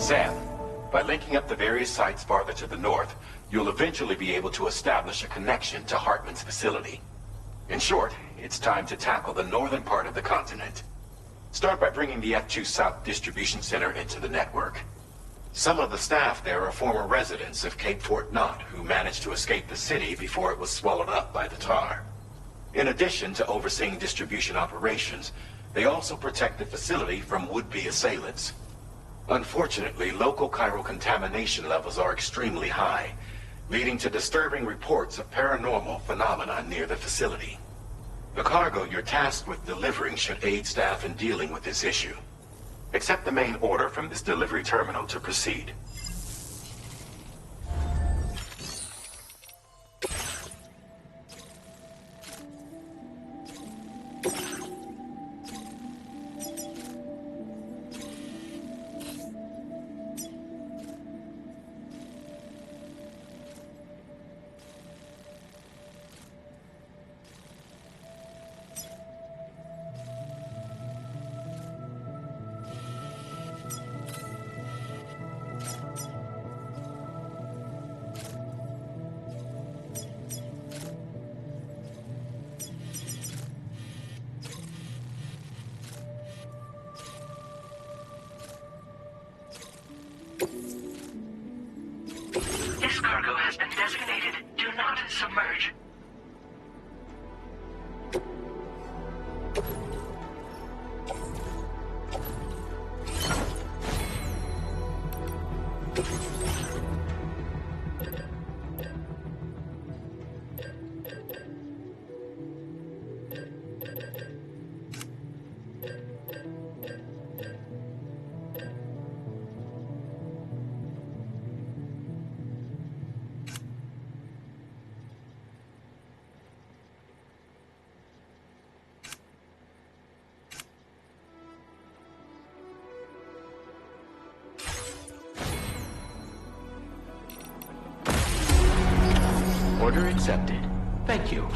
Sam, by linking up the various sites farther to the north, you'll eventually be able to establish a connection to Hartman's facility. In short, it's time to tackle the northern part of the continent. Start by bringing the F2 South Distribution Center into the network. Some of the staff there are former residents of Cape Fort Knot who managed to escape the city before it was swallowed up by the tar. In addition to overseeing distribution operations, they also protect the facility from would-be assailants. Unfortunately, local chiral contamination levels are extremely high, leading to disturbing reports of paranormal phenomena near the facility. The cargo you're tasked with delivering should aid staff in dealing with this issue. Accept the main order from this delivery terminal to proceed. This cargo has been designated Do Not Submerge. Order accepted. Thank you.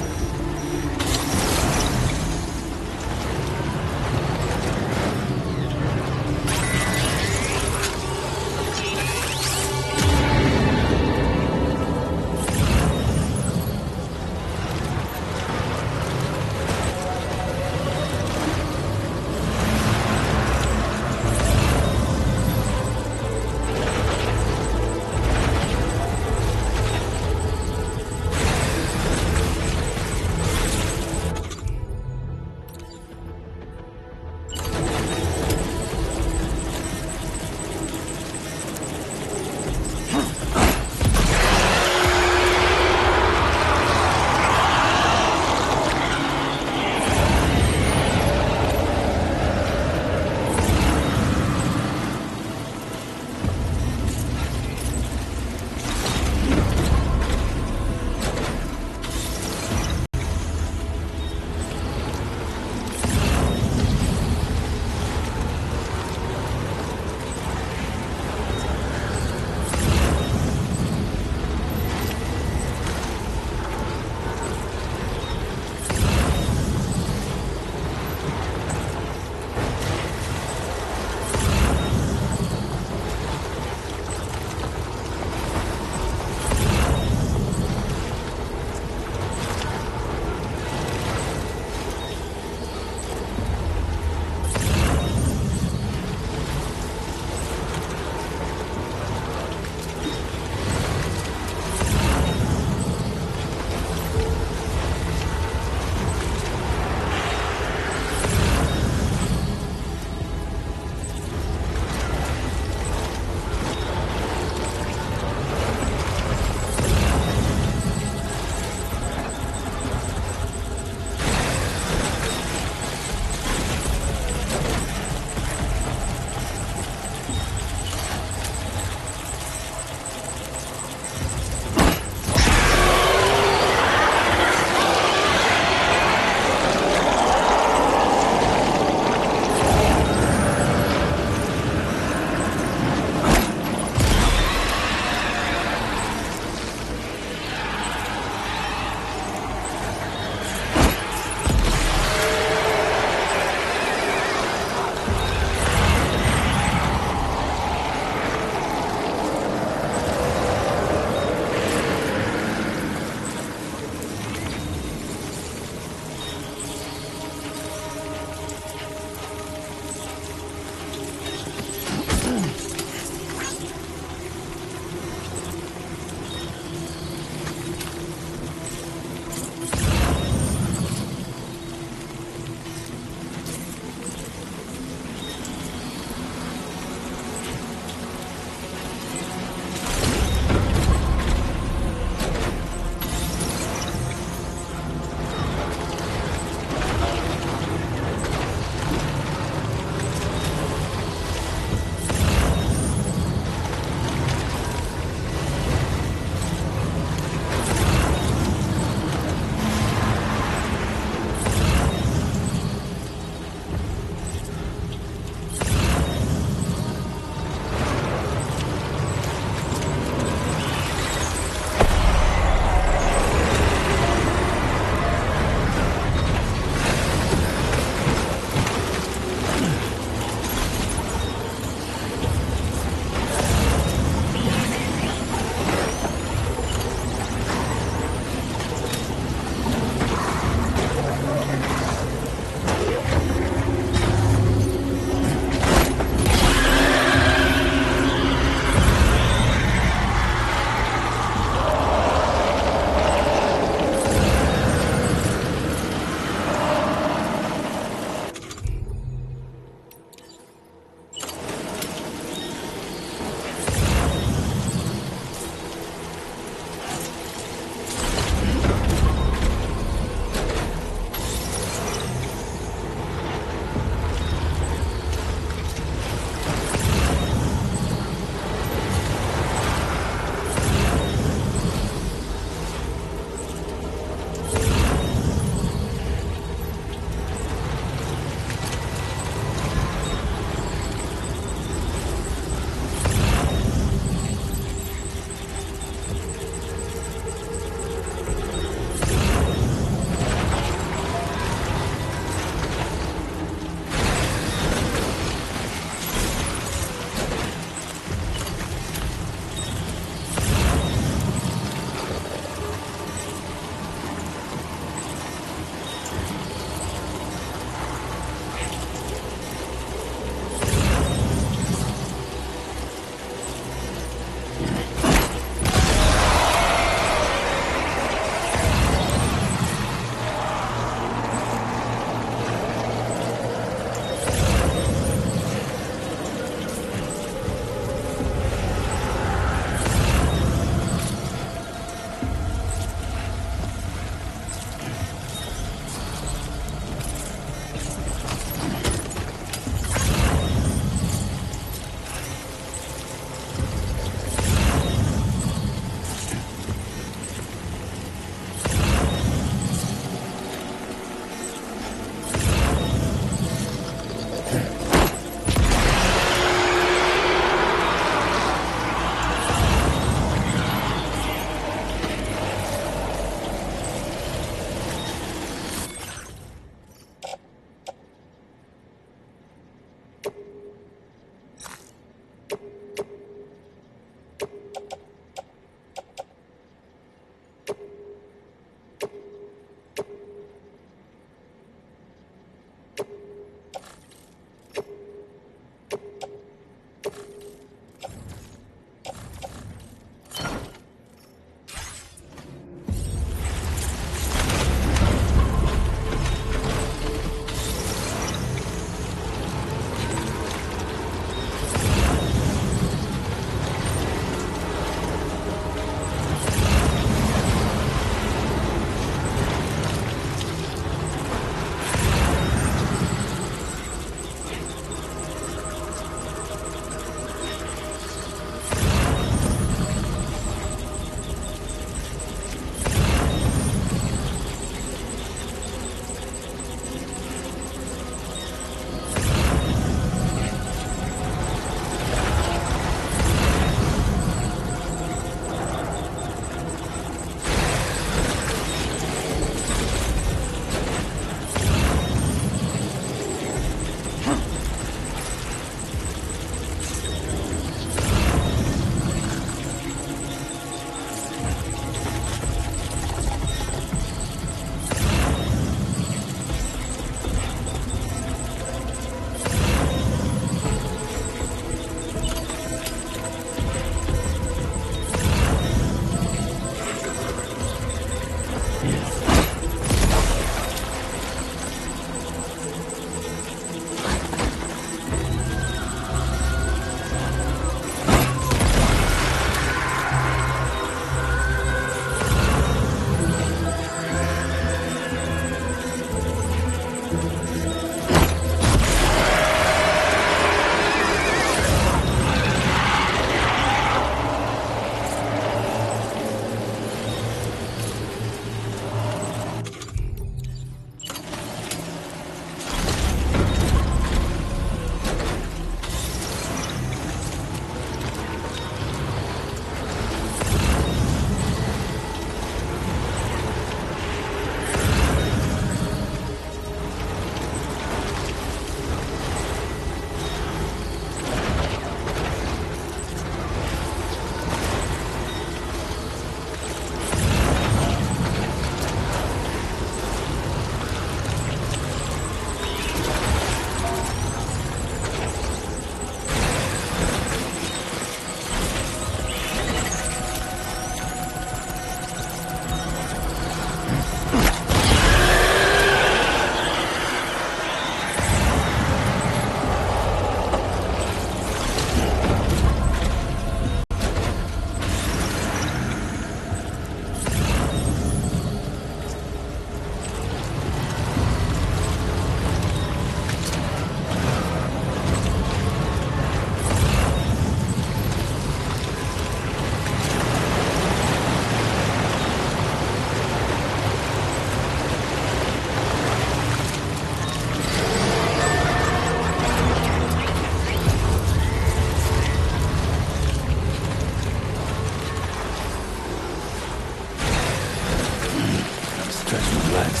stretch my legs.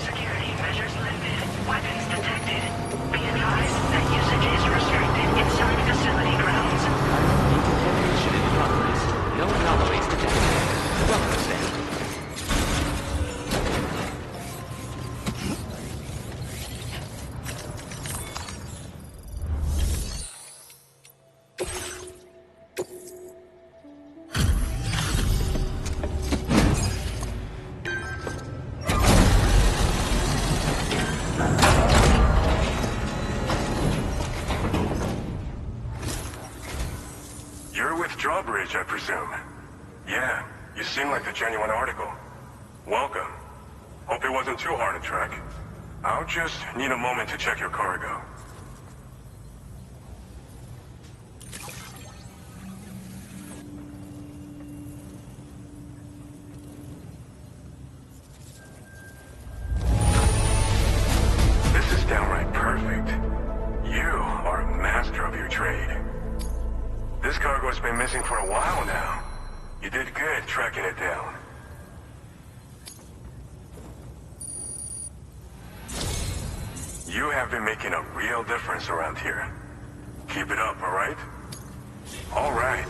Security measures lifted. Weapons detected. Be advised that usage is restricted inside facility grounds. Decontamination in progress. No anomalies detected. Welcome, Sam. You're with Drawbridge, I presume. Yeah, you seem like a genuine article. Welcome. Hope it wasn't too hard to track. I'll just need a moment to check your cargo. This is downright perfect. You are a master of your trade. This cargo's been missing for a while now. You did good tracking it down. You have been making a real difference around here. Keep it up, alright? Alright.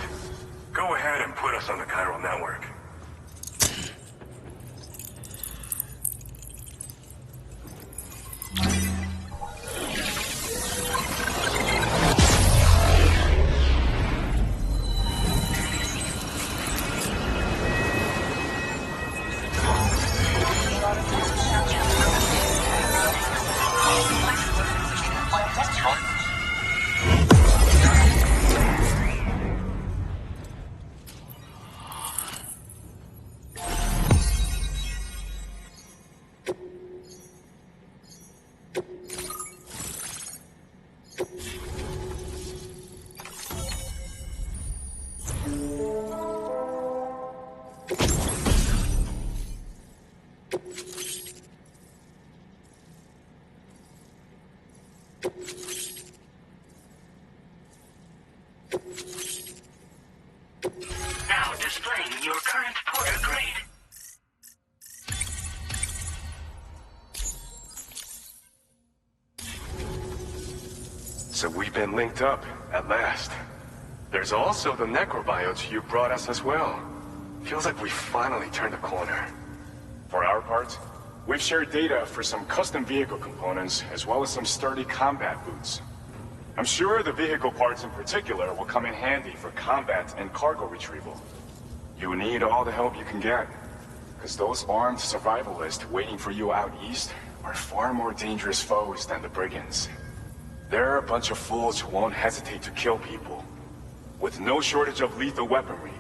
Go ahead and put us on the chiral network. Now displaying your current porter grade. So we've been linked up, at last. There's also the necrobiotes you brought us as well. Feels like we finally turned a corner. For our part, we've shared data for some custom vehicle components, as well as some sturdy combat boots. I'm sure the vehicle parts in particular will come in handy for combat and cargo retrieval. You need all the help you can get, because those armed survivalists waiting for you out east are far more dangerous foes than the brigands. They're a bunch of fools who won't hesitate to kill people, with no shortage of lethal weaponry.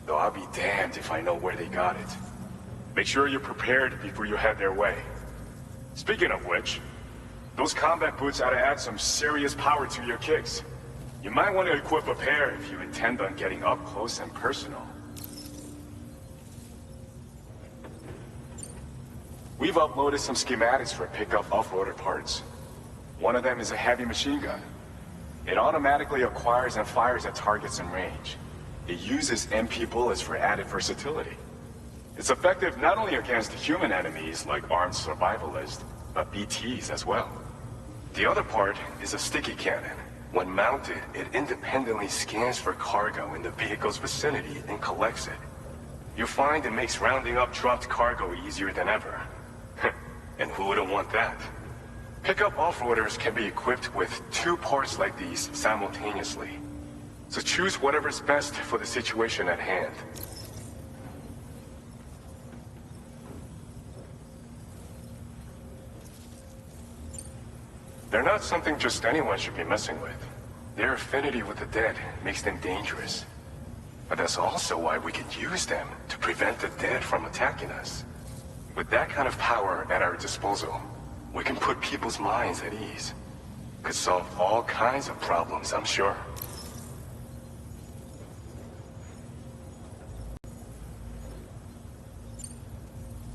Though I'll be damned if I know where they got it. Make sure you're prepared before you head their way. Speaking of which, those combat boots ought to add some serious power to your kicks. You might want to equip a pair if you intend on getting up close and personal. We've uploaded some schematics for pickup off-roader parts. One of them is a heavy machine gun. It automatically acquires and fires at targets in range. It uses MP bullets for added versatility. It's effective not only against human enemies like armed survivalists, but BTs as well. The other part is a sticky cannon. When mounted, it independently scans for cargo in the vehicle's vicinity and collects it. You'll find it makes rounding up dropped cargo easier than ever. And who wouldn't want that? Pickup off-roaders can be equipped with 2 parts like these simultaneously. So choose whatever's best for the situation at hand. They're not something just anyone should be messing with. Their affinity with the dead makes them dangerous. But that's also why we can use them to prevent the dead from attacking us. With that kind of power at our disposal, we can put people's minds at ease. Could solve all kinds of problems, I'm sure.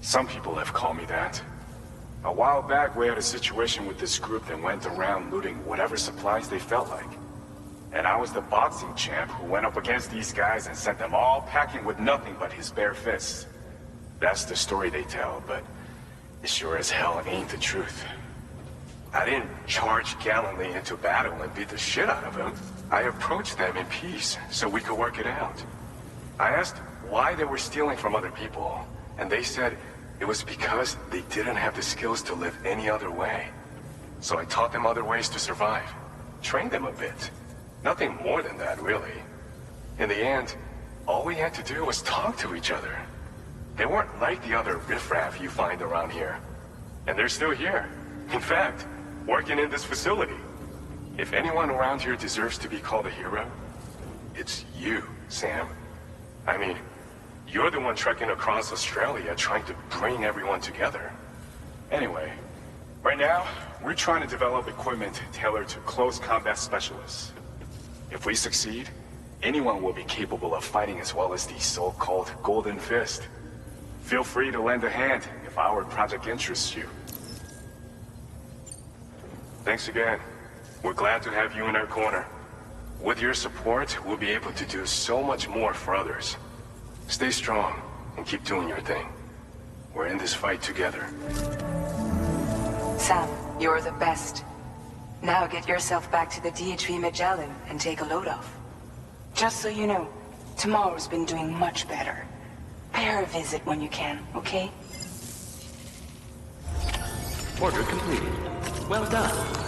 Some people have called me that. A while back, we had a situation with this group that went around looting whatever supplies they felt like. And I was the boxing champ who went up against these guys and sent them all packing with nothing but his bare fists. That's the story they tell, but it sure as hell ain't the truth. I didn't charge gallantly into battle and beat the shit out of them. I approached them in peace so we could work it out. I asked why they were stealing from other people, and they said it was because they didn't have the skills to live any other way. So I taught them other ways to survive. Trained them a bit. Nothing more than that, really. In the end, all we had to do was talk to each other. They weren't like the other riffraff you find around here. And they're still here. In fact, working in this facility. If anyone around here deserves to be called a hero, it's you, Sam. I mean, you're the one trekking across Australia trying to bring everyone together. Anyway, right now, we're trying to develop equipment tailored to close combat specialists. If we succeed, anyone will be capable of fighting as well as the so-called Golden Fist. Feel free to lend a hand if our project interests you. Thanks again. We're glad to have you in our corner. With your support, we'll be able to do so much more for others. Stay strong and keep doing your thing. We're in this fight together. Sam, you're the best. Now get yourself back to the DHV Magellan and take a load off. Just so you know, Tomorrow's been doing much better. Pay her a visit when you can, okay? Order completed. Well done.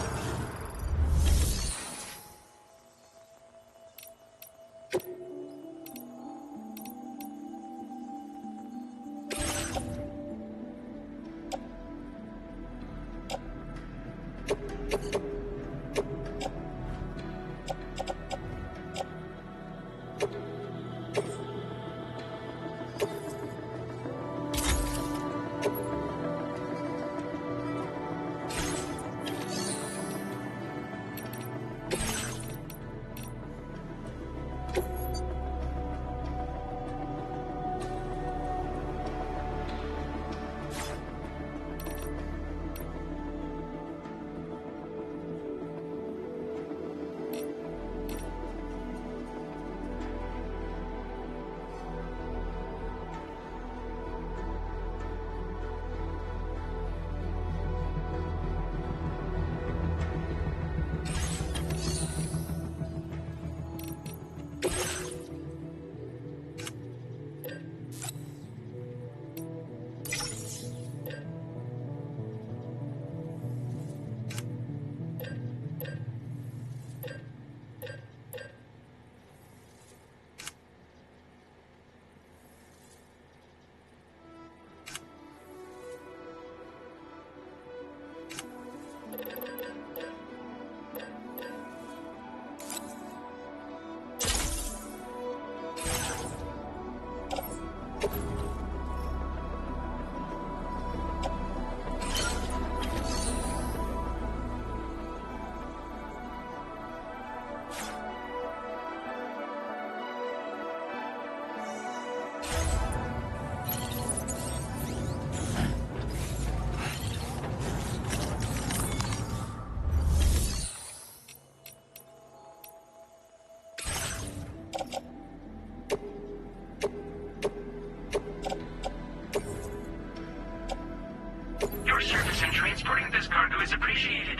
Your service in transporting this cargo is appreciated.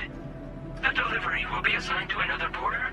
The delivery will be assigned to another porter.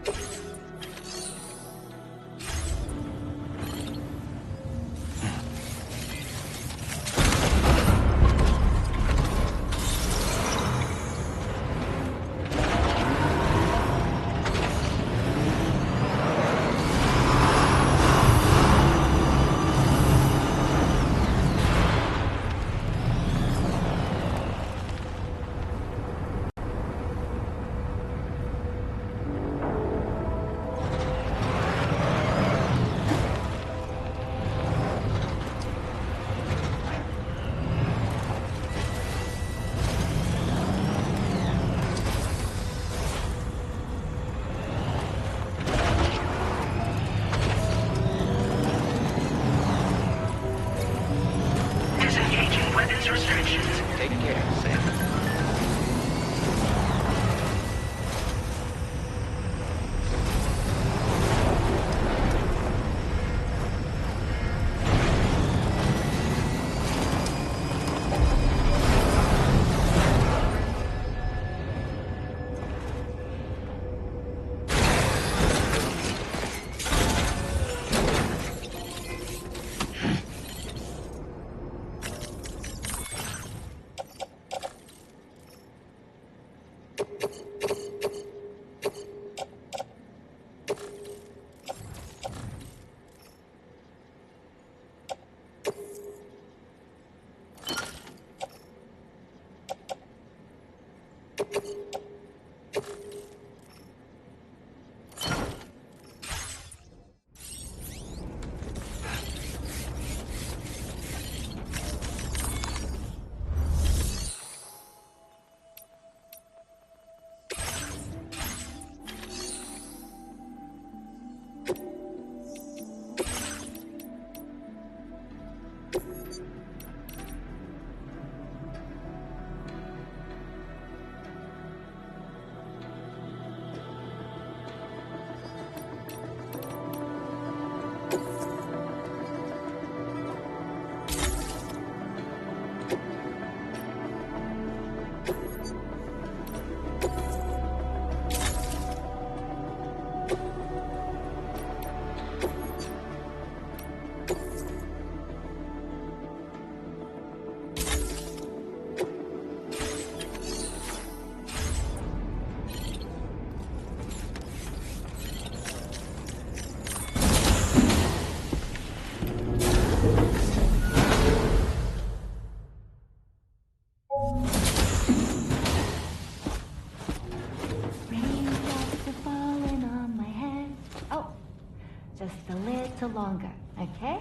Longer, okay?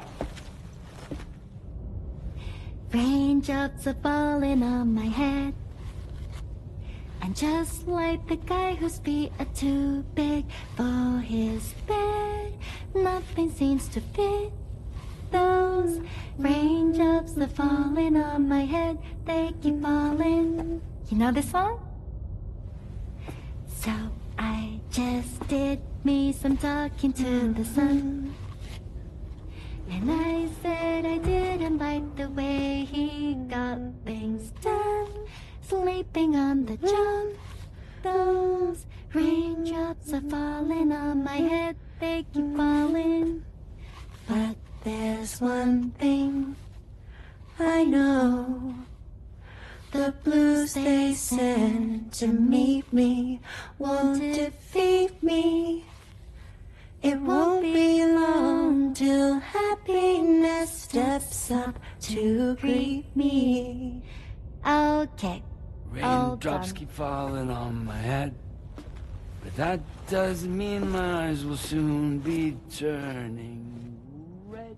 Raindrops are falling on my head, and just like the guy whose feet are too big for his bed, nothing seems to fit. Those raindrops are falling on my head, they keep falling. You know this song? So I just did me some talking to the sun. And I said I didn't like the way he got things done, sleeping on the job. Those raindrops are falling on my head, they keep falling. But there's one thing I know, the blues they sent to meet me won't defeat me. It won't be long till happiness steps up to greet me. Okay. Raindrops keep falling on my head, but that doesn't mean my eyes will soon be turning red.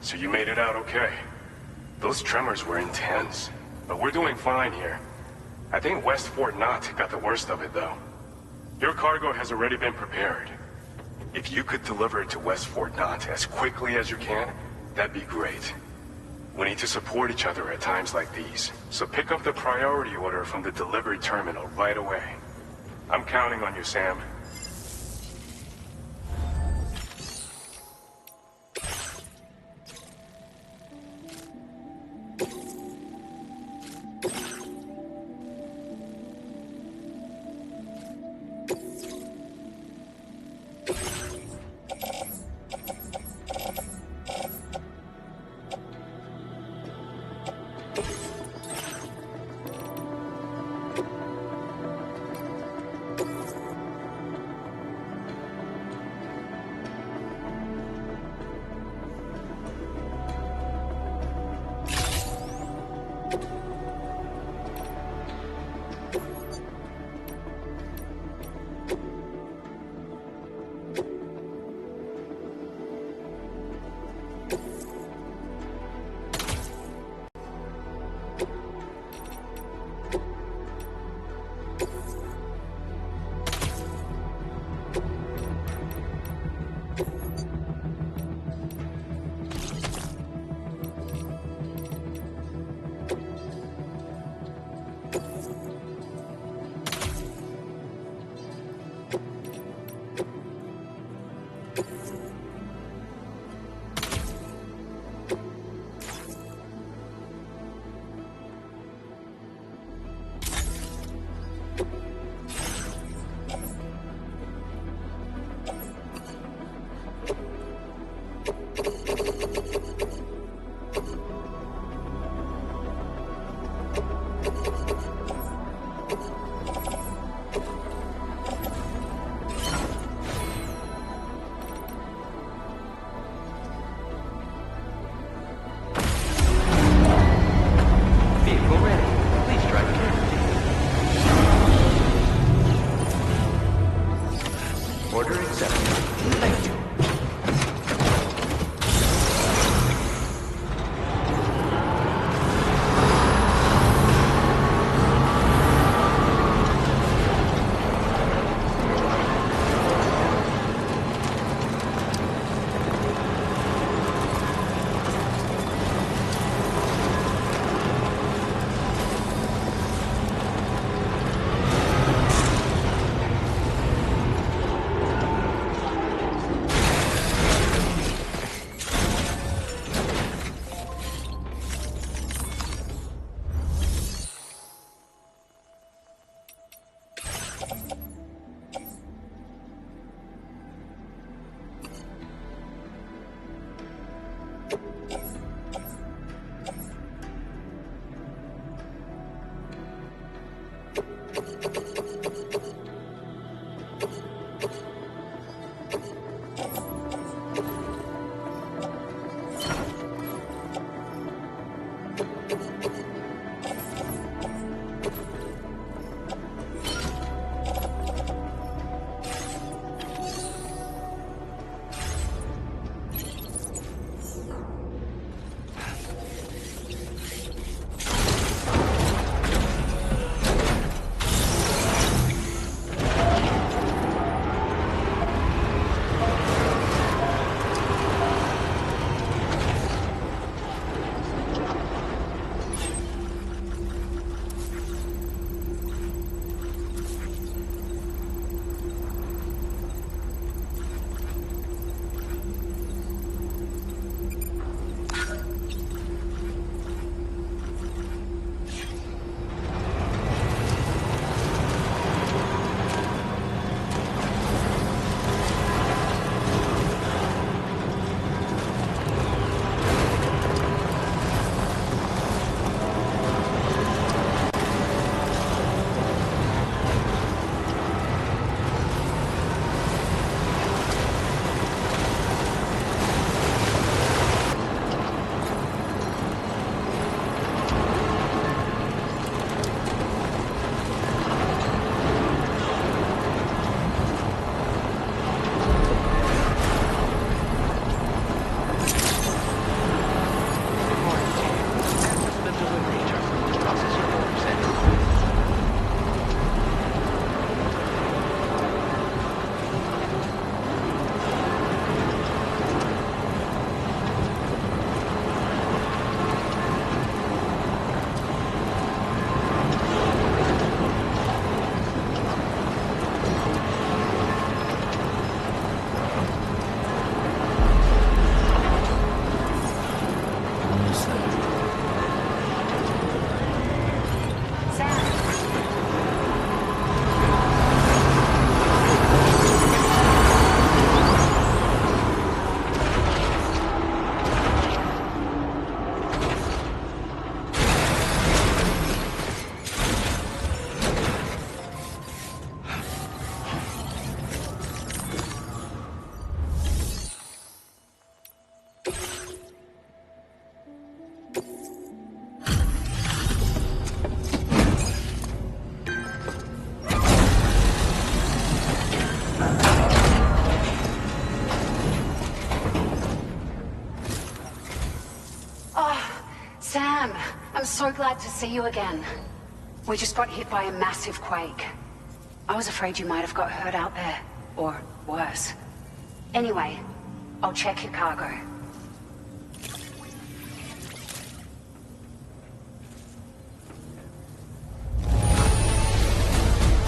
So you made it out okay. Those tremors were intense, but we're doing fine here. I think West Fort Knott got the worst of it, though. Your cargo has already been prepared. If you could deliver it to West Fort Knott as quickly as you can, that'd be great. We need to support each other at times like these, so pick up the priority order from the delivery terminal right away. I'm counting on you, Sam. Sam, I'm so glad to see you again. We just got hit by a massive quake. I was afraid you might have got hurt out there, or worse. Anyway, I'll check your cargo.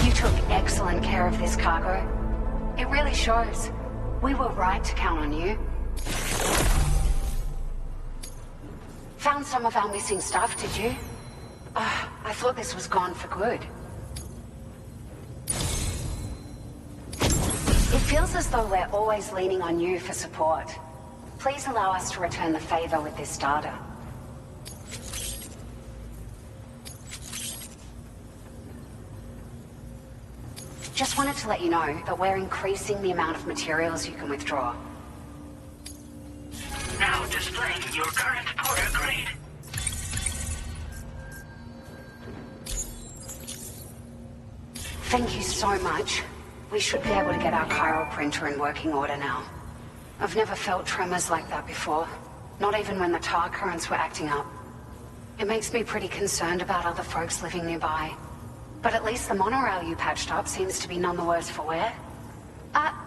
You took excellent care of this cargo. It really shows. We were right to count on you. Found some of our missing stuff, did you? I thought this was gone for good. It feels as though we're always leaning on you for support. Please allow us to return the favor with this data. Just wanted to let you know that we're increasing the amount of materials you can withdraw. Now displaying your current porter grade. Thank you so much. We should be able to get our chiral printer in working order now. I've never felt tremors like that before. Not even when the tar currents were acting up. It makes me pretty concerned about other folks living nearby. But at least the monorail you patched up seems to be none the worse for wear.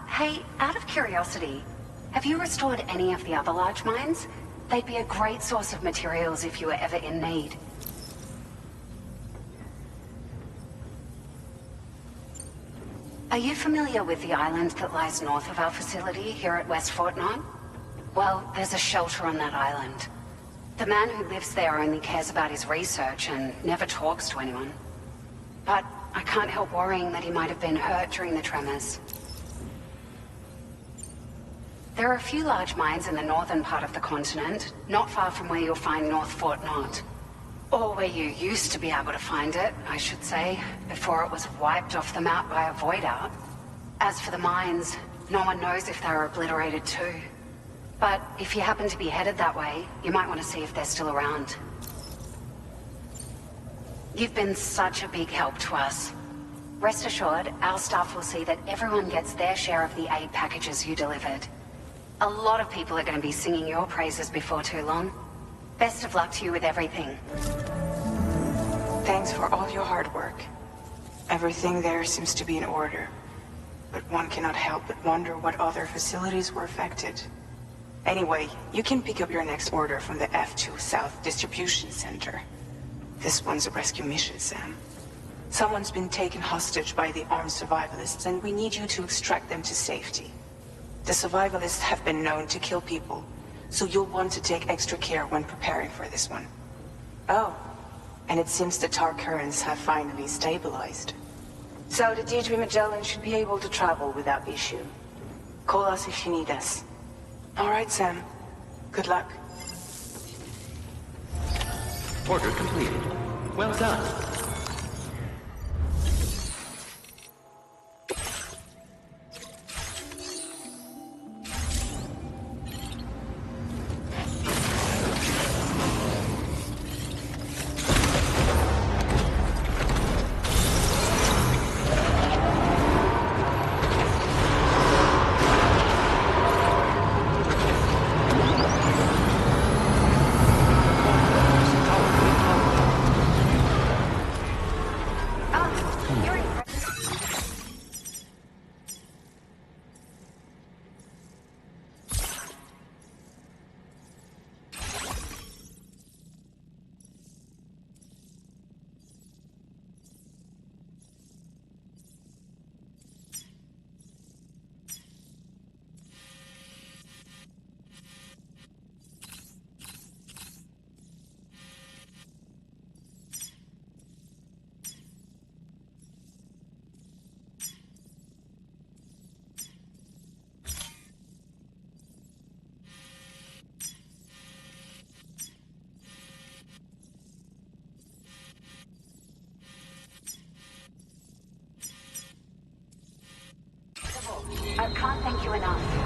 Hey, out of curiosity, have you restored any of the other large mines? They'd be a great source of materials if you were ever in need. Are you familiar with the island that lies north of our facility here at West Fort Knox? Well, there's a shelter on that island. The man who lives there only cares about his research and never talks to anyone. But I can't help worrying that he might have been hurt during the tremors. There are a few large mines in the northern part of the continent, not far from where you'll find North Fort Knox. Or where you used to be able to find it, I should say, before it was wiped off the map by a void out. As for the mines, no one knows if they were obliterated too. But if you happen to be headed that way, you might want to see if they're still around. You've been such a big help to us. Rest assured, our staff will see that everyone gets their share of the aid packages you delivered. A lot of people are going to be singing your praises before too long. Best of luck to you with everything. Thanks for all your hard work. Everything there seems to be in order. But one cannot help but wonder what other facilities were affected. Anyway, you can pick up your next order from the F2 South Distribution Center. This one's a rescue mission, Sam. Someone's been taken hostage by the armed survivalists, and we need you to extract them to safety. The survivalists have been known to kill people, so you'll want to take extra care when preparing for this one. Oh, and it seems the tar currents have finally stabilized. So the DHB Magellan should be able to travel without issue. Call us if you need us. All right, Sam. Good luck. Order completed. Well done. I can't thank you enough.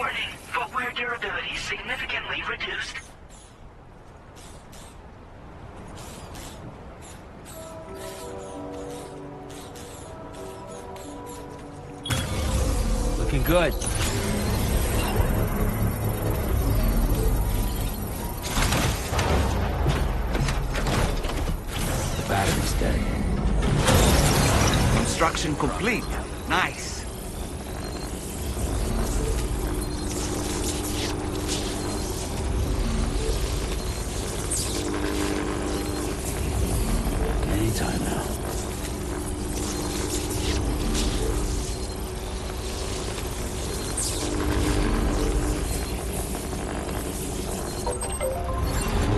Warning, footwear durability significantly reduced. Looking good. The battery's dead. Construction complete. Nice. Anytime now.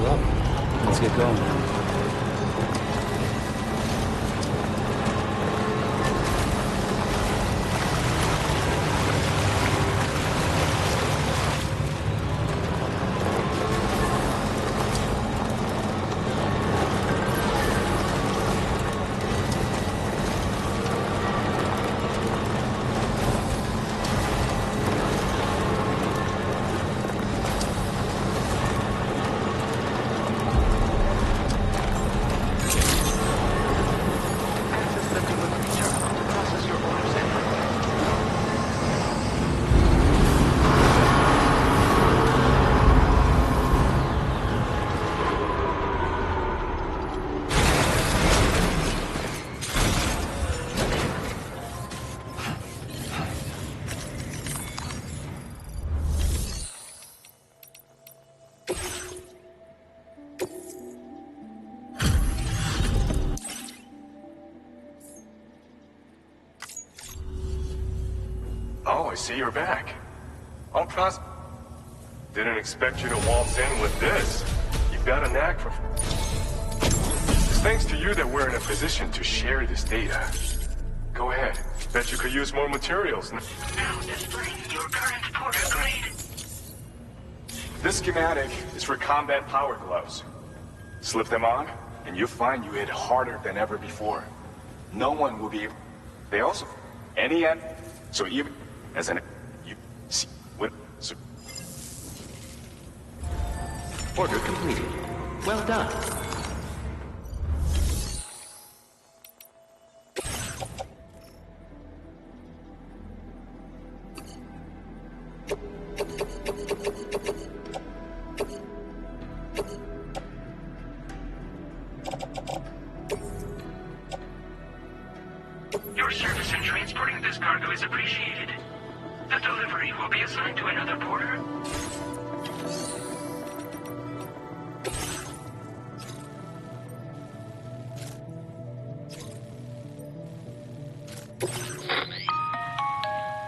Well, let's get going. Oh, I see you're back. I'll trust. Didn't expect you to waltz in with this. You've got a knack for... It's thanks to you that we're in a position to share this data. Go ahead. Bet you could use more materials. Now displaying your current porter grade. This schematic is for combat power gloves. Slip them on, and you'll find you hit harder than ever before. No one will be able... They also... Any end... So even... As an... You... See... What... So... Order completed. Well done. Your service in transporting this cargo is appreciated. The delivery will be assigned to another porter.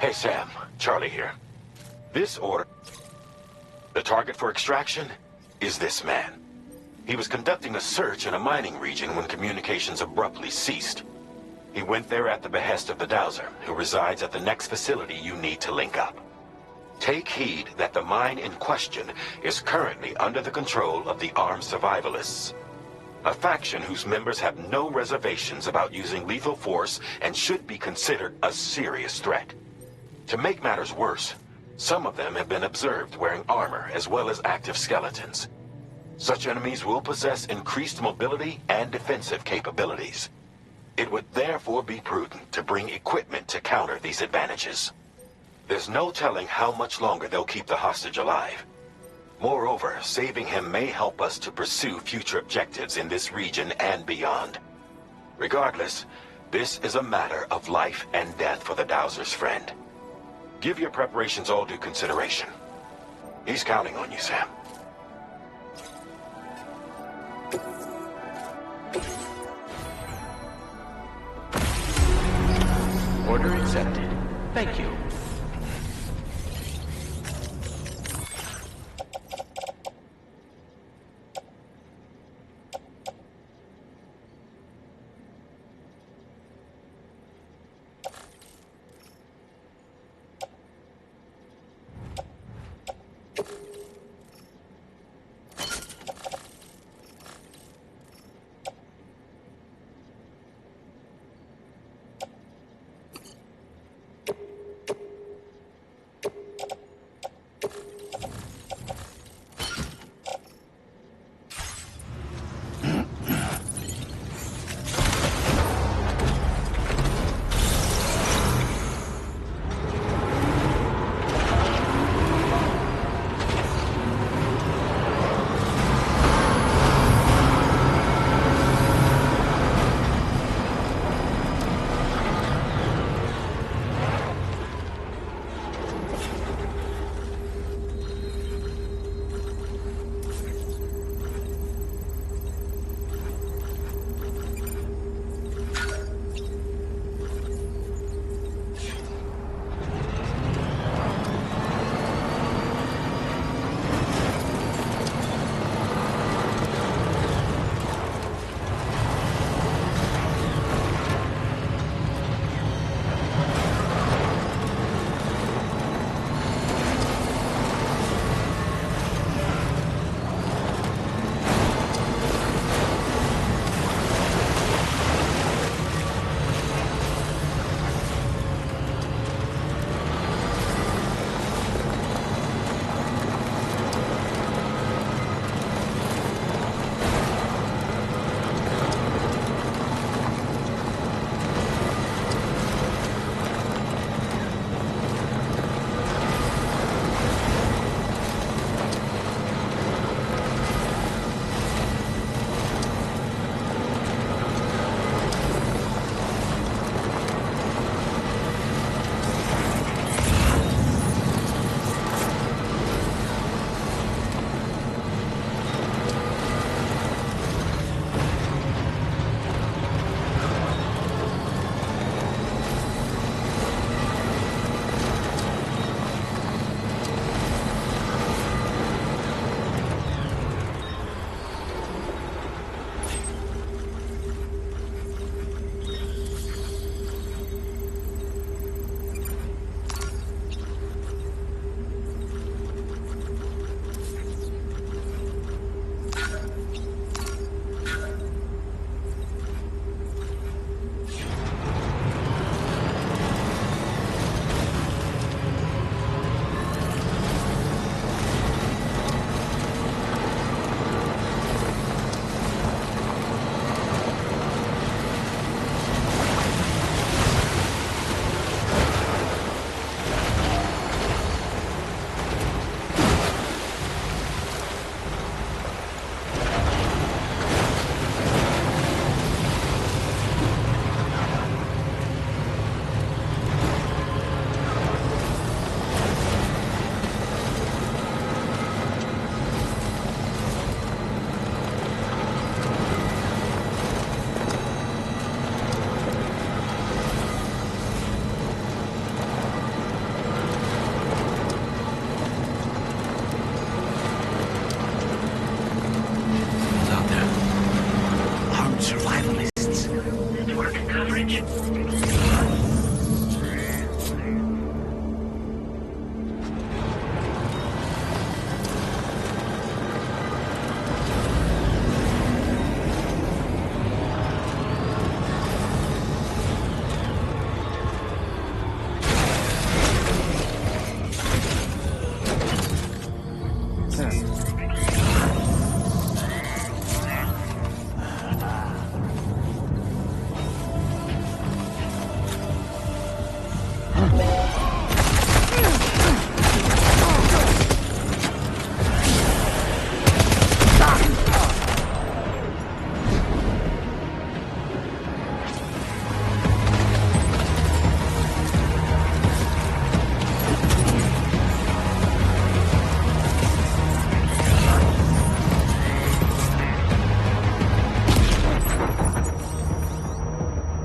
Hey, Sam. Charlie here. This order... The target for extraction is this man. He was conducting a search in a mining region when communications abruptly ceased. He went there at the behest of the Dowser, who resides at the next facility you need to link up. Take heed that the mine in question is currently under the control of the armed survivalists, a faction whose members have no reservations about using lethal force and should be considered a serious threat. To make matters worse, some of them have been observed wearing armor as well as active skeletons. Such enemies will possess increased mobility and defensive capabilities. It would therefore be prudent to bring equipment to counter these advantages. There's no telling how much longer they'll keep the hostage alive. Moreover, saving him may help us to pursue future objectives in this region and beyond. Regardless, this is a matter of life and death for the Dowser's friend. Give your preparations all due consideration. He's counting on you, Sam. Order accepted. Thank you.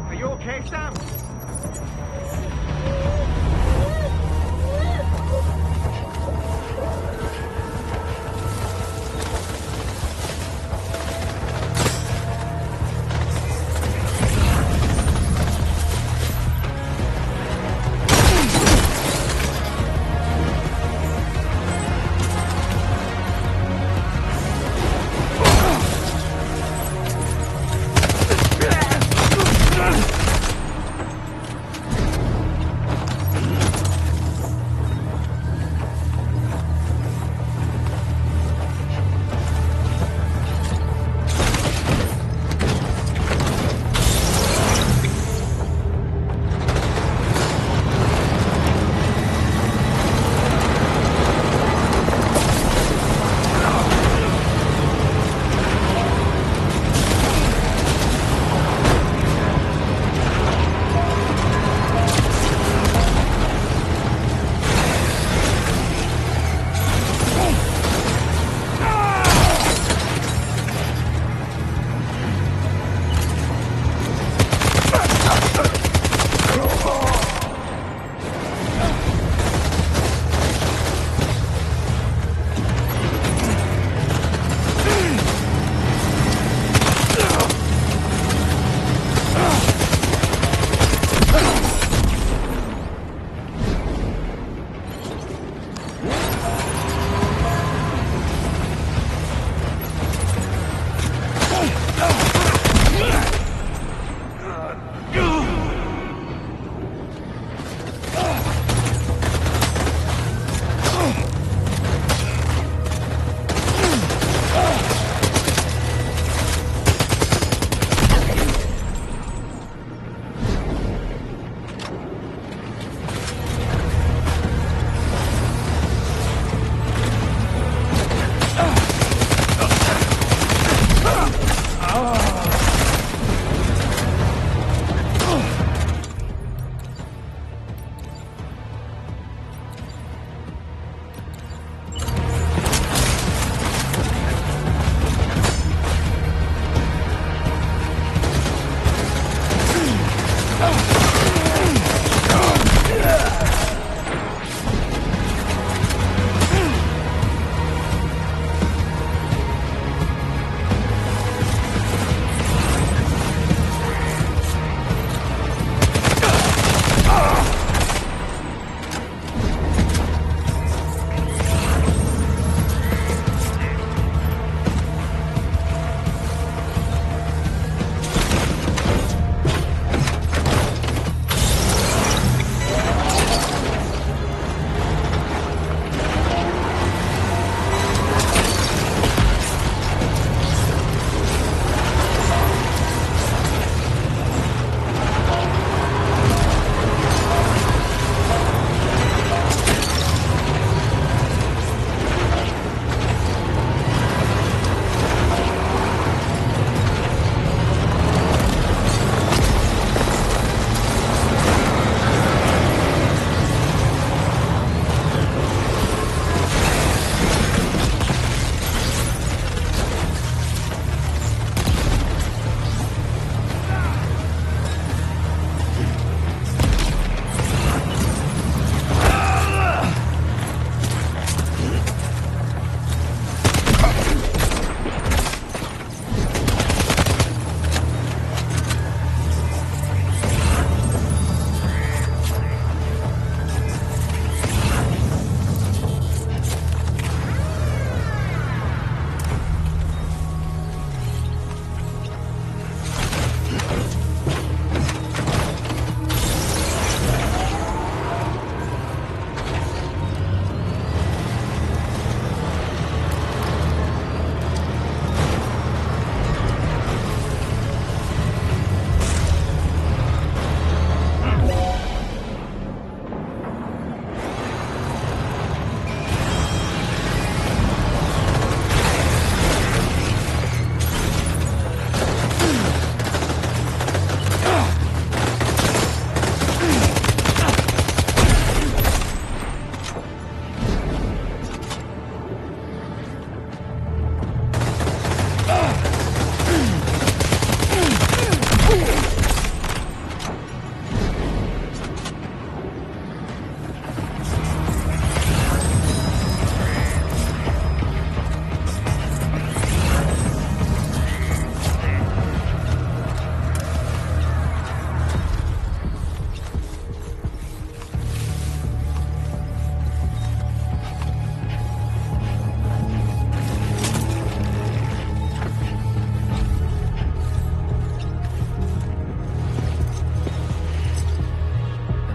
Are you okay, Sam?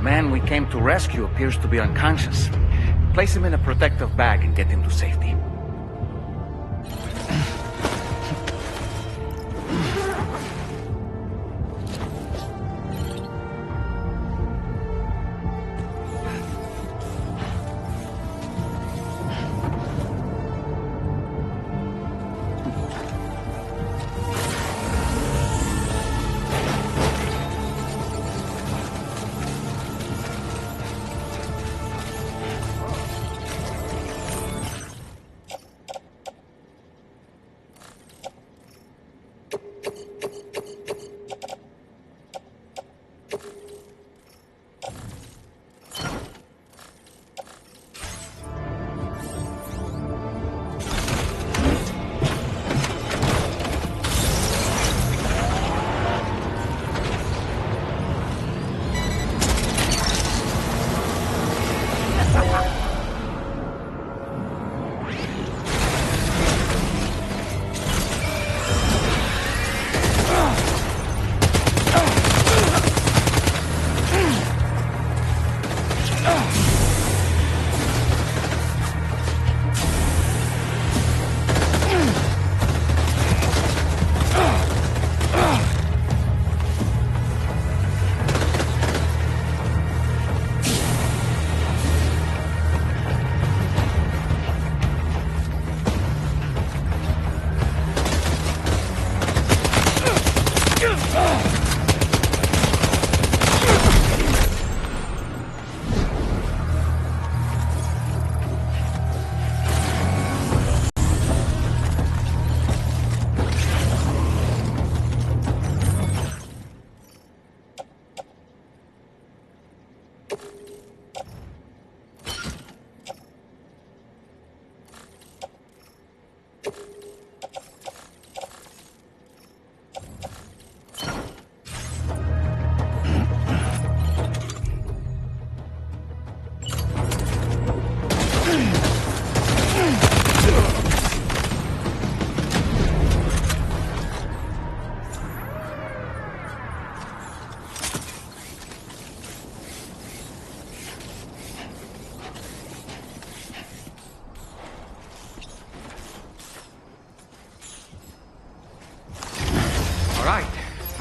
Man we came to rescue appears to be unconscious. Place him in a protective bag and get him to safety.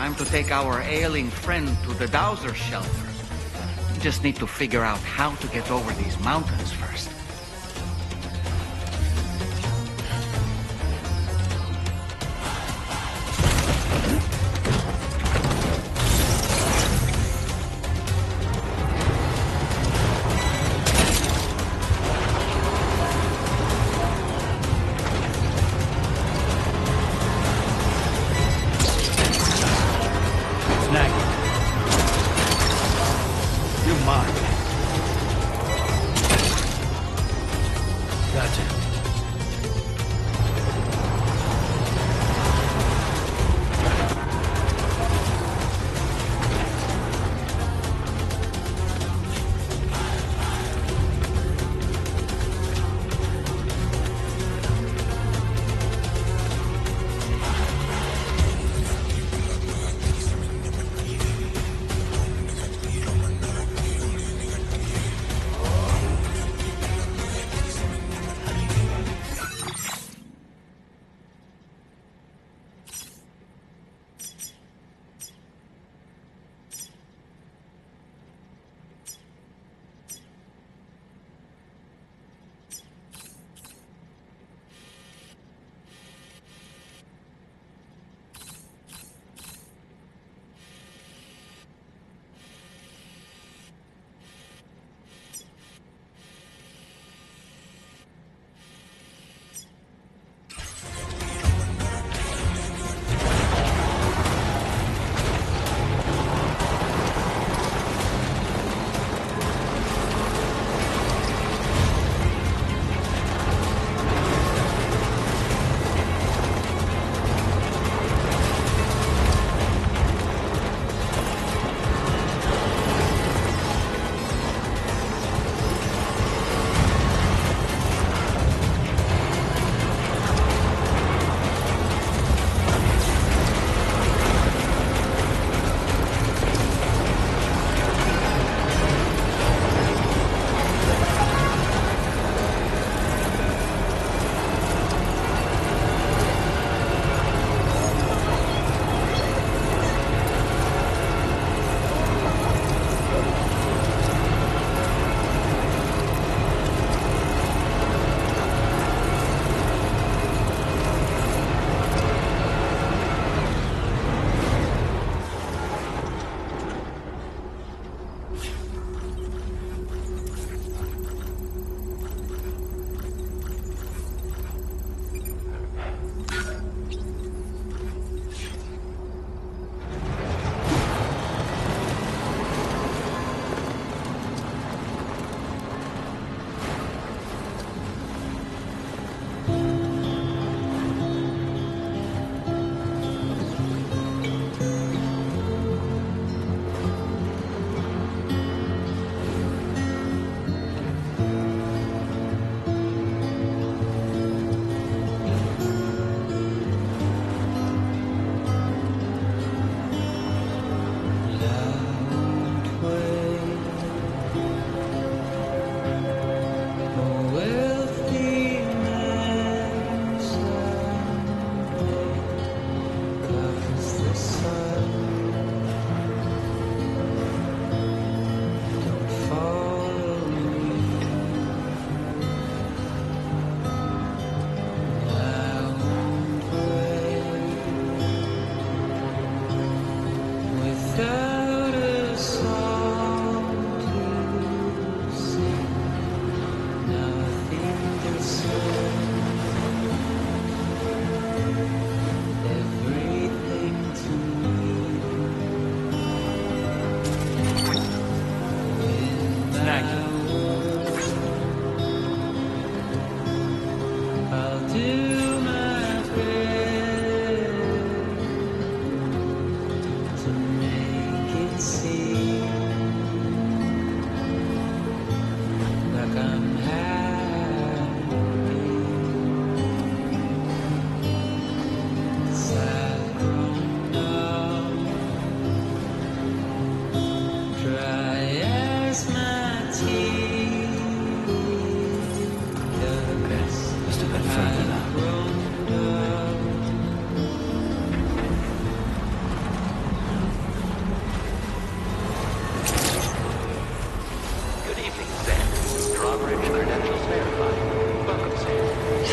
Time to take our ailing friend to the Dowser shelter. We just need to figure out how to get over these mountains first.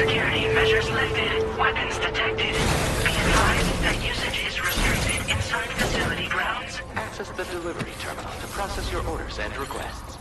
Security measures lifted. Weapons detected. Be advised that usage is restricted inside facility grounds. Access the delivery terminal to process your orders and requests.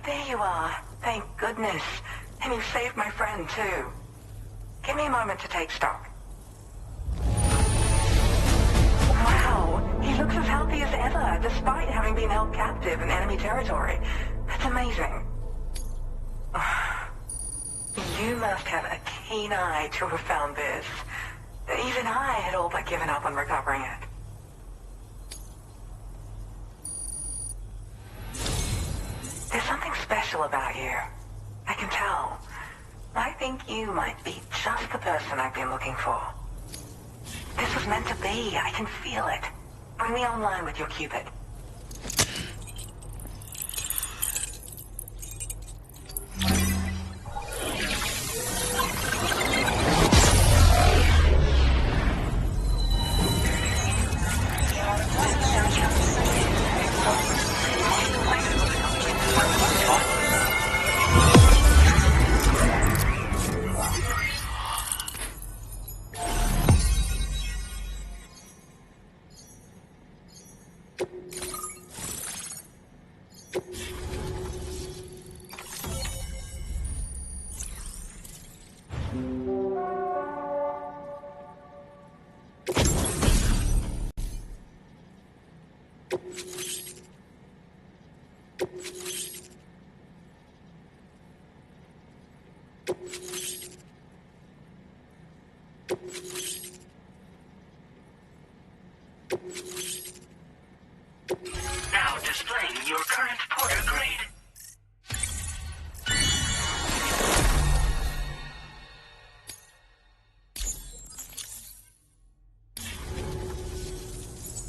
There you are. Thank goodness. And you saved my friend, too. Give me a moment to take stock. Wow, he looks as healthy as ever, despite having been held captive in enemy territory. That's amazing. You must have a keen eye to have found this. Even I had all but given up on recovering it. There's something special about you. I can tell. I think you might be just the person I've been looking for. This was meant to be. I can feel it. Bring me online with your Cupid. Now displaying your current porter grade.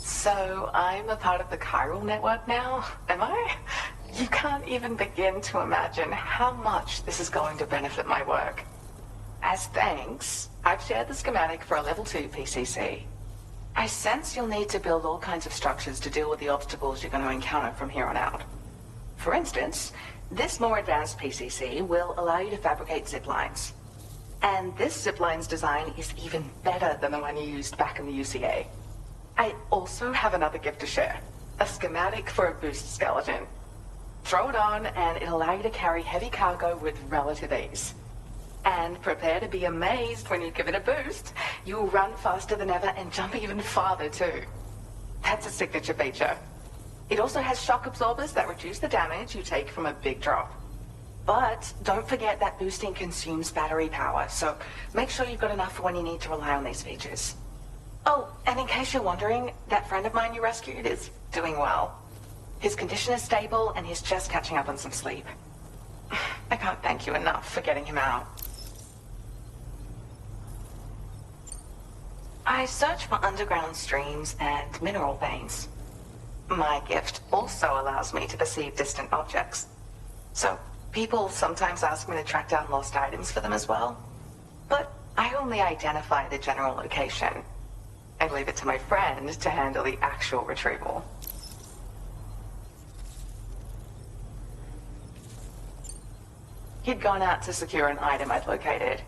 So, I'm a part of the chiral network now, am I? You can't even begin to imagine how much this is going to benefit my work. As thanks, I've shared the schematic for a level 2 PCC. I sense you'll need to build all kinds of structures to deal with the obstacles you're going to encounter from here on out. For instance, this more advanced PCC will allow you to fabricate zip lines. And this zip line's design is even better than the one you used back in the UCA. I also have another gift to share. A schematic for a boost skeleton. Throw it on and it'll allow you to carry heavy cargo with relative ease. And prepare to be amazed when you give it a boost. You'll run faster than ever and jump even farther too. That's a signature feature. It also has shock absorbers that reduce the damage you take from a big drop. But don't forget that boosting consumes battery power, so make sure you've got enough for when you need to rely on these features. Oh, and in case you're wondering, that friend of mine you rescued is doing well. His condition is stable and he's just catching up on some sleep. I can't thank you enough for getting him out. I search for underground streams and mineral veins. My gift also allows me to perceive distant objects. So, people sometimes ask me to track down lost items for them as well. But I only identify the general location. I leave it to my friend to handle the actual retrieval. He'd gone out to secure an item I'd located.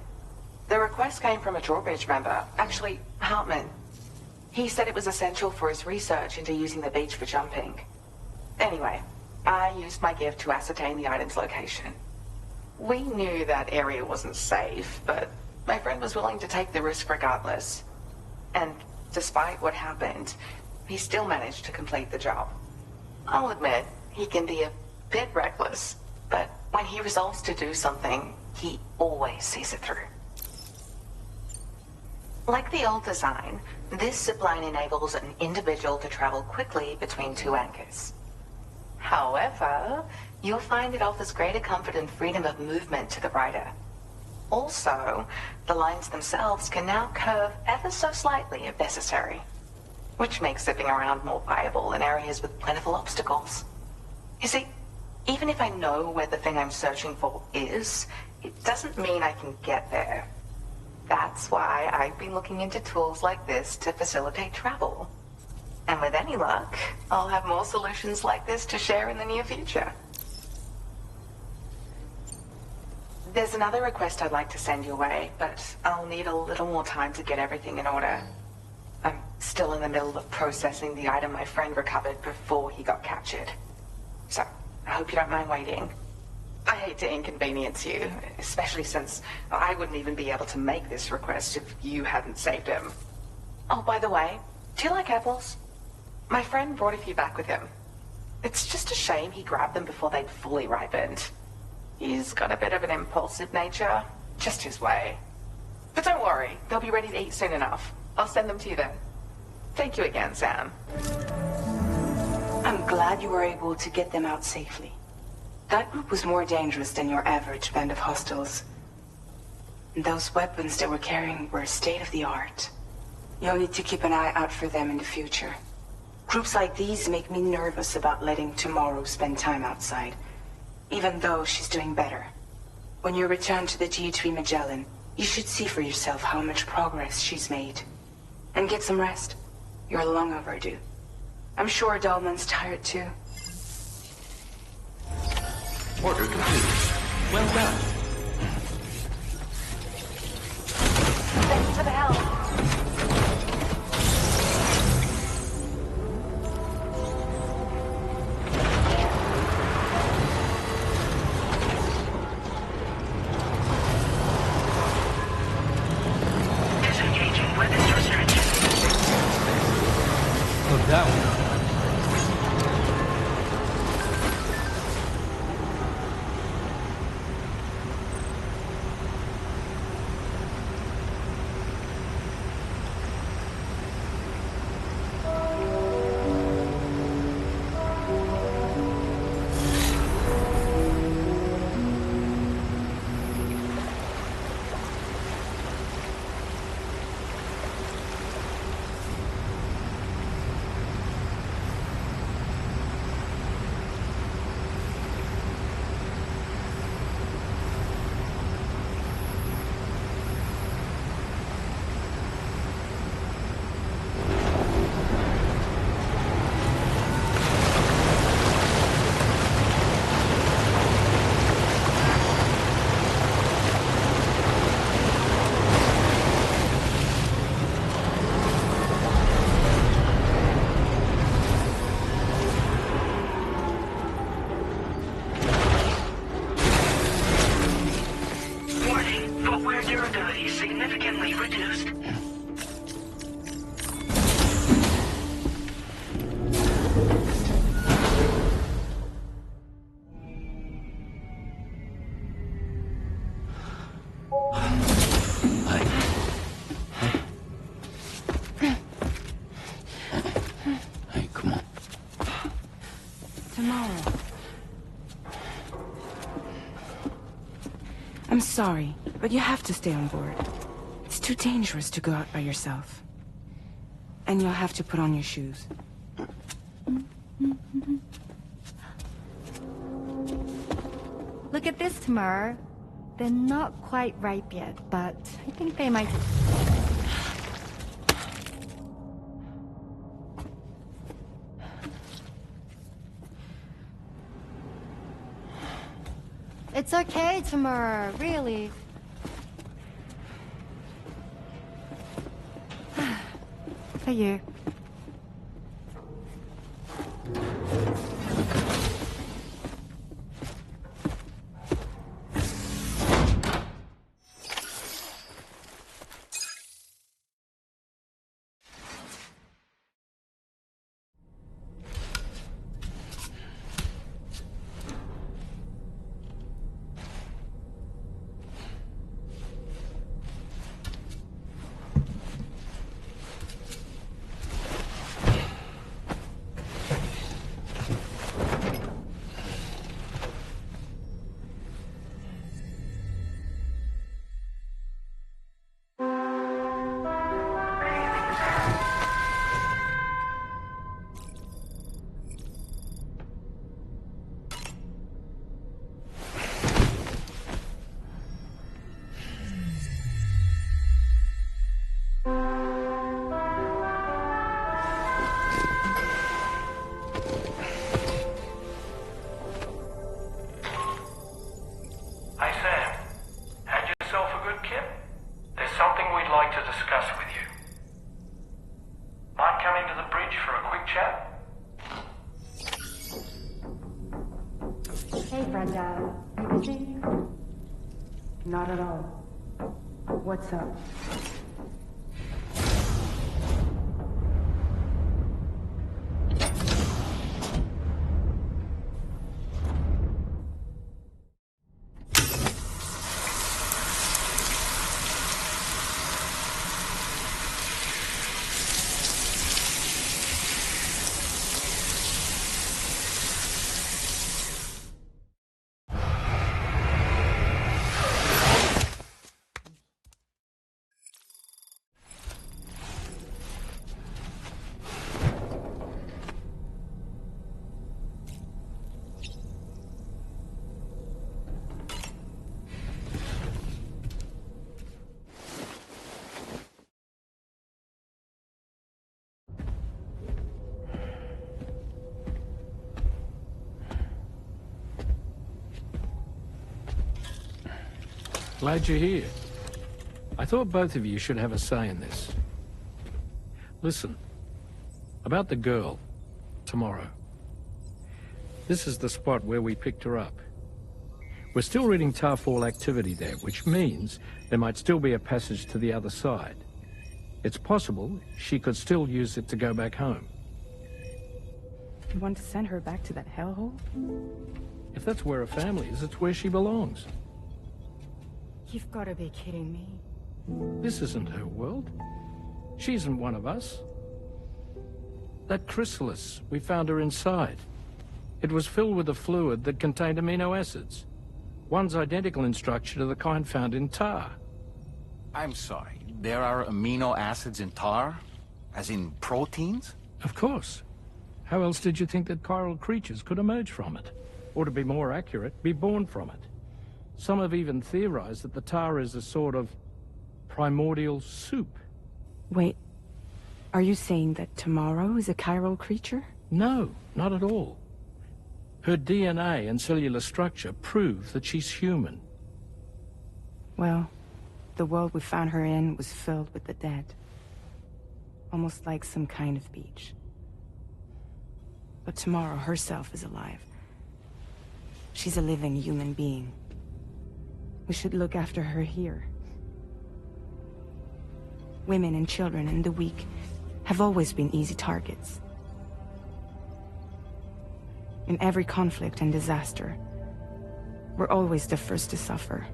The request came from a drawbridge member, actually, Hartman. He said it was essential for his research into using the beach for jumping. Anyway, I used my gift to ascertain the item's location. We knew that area wasn't safe, but my friend was willing to take the risk regardless. And despite what happened, he still managed to complete the job. I'll admit, he can be a Bit reckless, but when he resolves to do something, he always sees it through. Like the old design, this zipline enables an individual to travel quickly between two anchors. However, you'll find it offers greater comfort and freedom of movement to the rider. Also, the lines themselves can now curve ever so slightly if necessary, which makes zipping around more viable in areas with plentiful obstacles. You see, even if I know where the thing I'm searching for is, it doesn't mean I can get there. That's why I've been looking into tools like this to facilitate travel. And with any luck, I'll have more solutions like this to share in the near future. There's another request I'd like to send your way, but I'll need a little more time to get everything in order. I'm still in the middle of processing the item my friend recovered before he got captured. So, I hope you don't mind waiting. I hate to inconvenience you, especially since I wouldn't even be able to make this request if you hadn't saved him. Oh, by the way, do you like apples? My friend brought a few back with him. It's just a shame he grabbed them before they'd fully ripened. He's got a bit of an impulsive nature, just his way. But don't worry, they'll be ready to eat soon enough. I'll send them to you then. Thank you again, Sam. I'm glad you were able to get them out safely. That group was more dangerous than your average band of hostiles. Those weapons they were carrying were state-of-the-art. You'll need to keep an eye out for them in the future. Groups like these make me nervous about letting Tomorow spend time outside, even though she's doing better. When you return to the DHV Magellan, you should see for yourself how much progress she's made. And get some rest. You're long overdue. I'm sure Dahlman's tired too. Order complete. Well done. Thanks for the help. Disengaging weapons restriction. Oh, that one. Durability significantly reduced. Hey, come on. Tomorrow. I'm sorry, but you have to stay on board. It's too dangerous to go out by yourself. And you'll have to put on your shoes. Look at this, Tomorow. They're not quite ripe yet, but I think they might... It's okay, Tomorow, really. For you. show? Hey, Fragile. You busy? Not at all. What's up? Glad you're here. I thought both of you should have a say in this. Listen, about the girl, Tomorow. This is the spot where we picked her up. We're still reading Tarfall activity there, which means there might still be a passage to the other side. It's possible she could still use it to go back home. You want to send her back to that hellhole? If that's where her family is, it's where she belongs. You've got to be kidding me. This isn't her world. She isn't one of us. That chrysalis, we found her inside. It was filled with a fluid that contained amino acids. One's identical in structure to the kind found in tar. I'm sorry, there are amino acids in tar? As in proteins? Of course. How else did you think that chiral creatures could emerge from it? Or to be more accurate, be born from it? Some have even theorized that the tar is a sort of primordial soup. Wait, are you saying that Tomorrow is a chiral creature? No, not at all. Her DNA and cellular structure prove that she's human. Well, the world we found her in was filled with the dead. Almost like some kind of beach. But Tomorrow herself is alive. She's a living human being. We should look after her here. Women and children and the weak have always been easy targets. In every conflict and disaster, we're always the first to suffer.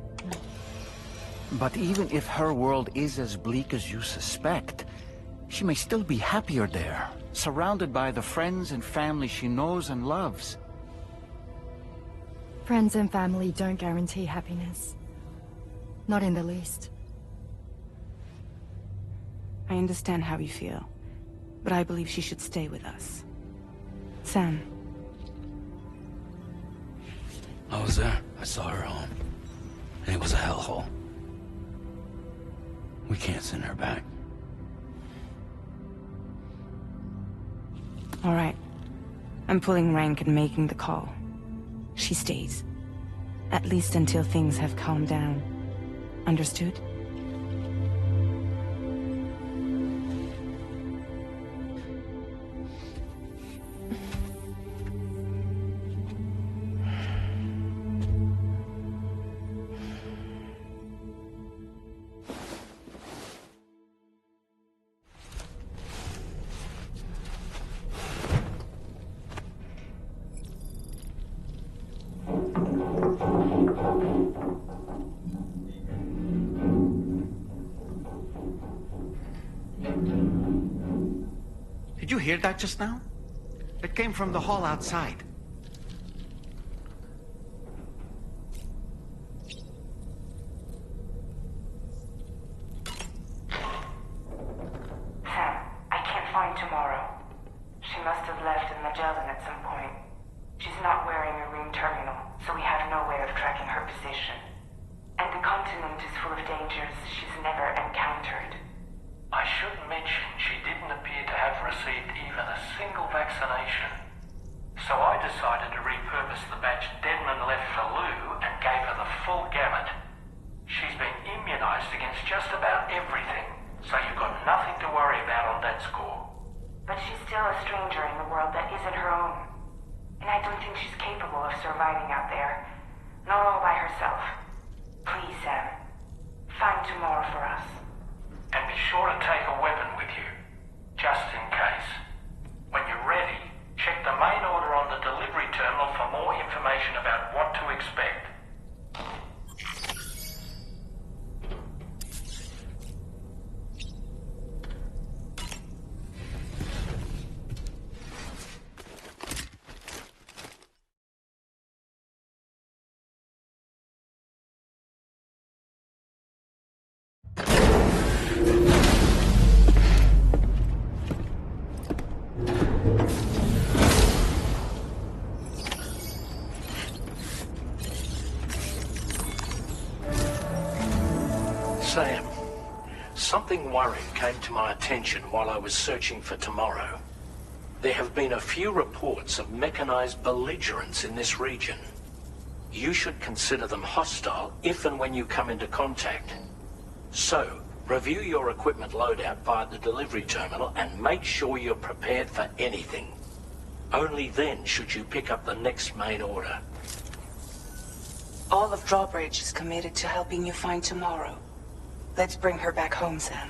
But even if her world is as bleak as you suspect, she may still be happier there, surrounded by the friends and family she knows and loves. Friends and family don't guarantee happiness. Not in the least. I understand how you feel, but I believe she should stay with us. Sam. I was there. I saw her home. And it was a hellhole. We can't send her back. All right. I'm pulling rank and making the call. She stays. At least until things have calmed down. Understood? Did you hear that just now? It came from the hall outside. Sam, I can't find Tomorrow. She must have left in Magellan at some point. She's not wearing a room terminal, so we have no way of tracking her position. And the continent is full of dangers she's never encountered. I should mention she didn't appear to have received even a single vaccination. So I decided to repurpose the batch Deadman left for Lou and gave her the full gamut. She's been immunized against just about everything, so you've got nothing to worry about on that score. But she's still a stranger in the world that isn't her own. And I don't think she's capable of surviving out there. Not all by herself. Please, Sam. Find Tomorrow for us. And be sure to take a weapon with you, just in case. When you're ready, check the main order on the delivery terminal for more information about what to expect. Sam, something worrying came to my attention while I was searching for Tomorrow. There have been a few reports of mechanized belligerents in this region. You should consider them hostile if and when you come into contact. So, review your equipment loadout via the delivery terminal and make sure you're prepared for anything. Only then should you pick up the next main order. All of Drawbridge is committed to helping you find Tomorrow. Let's bring her back home, Sam.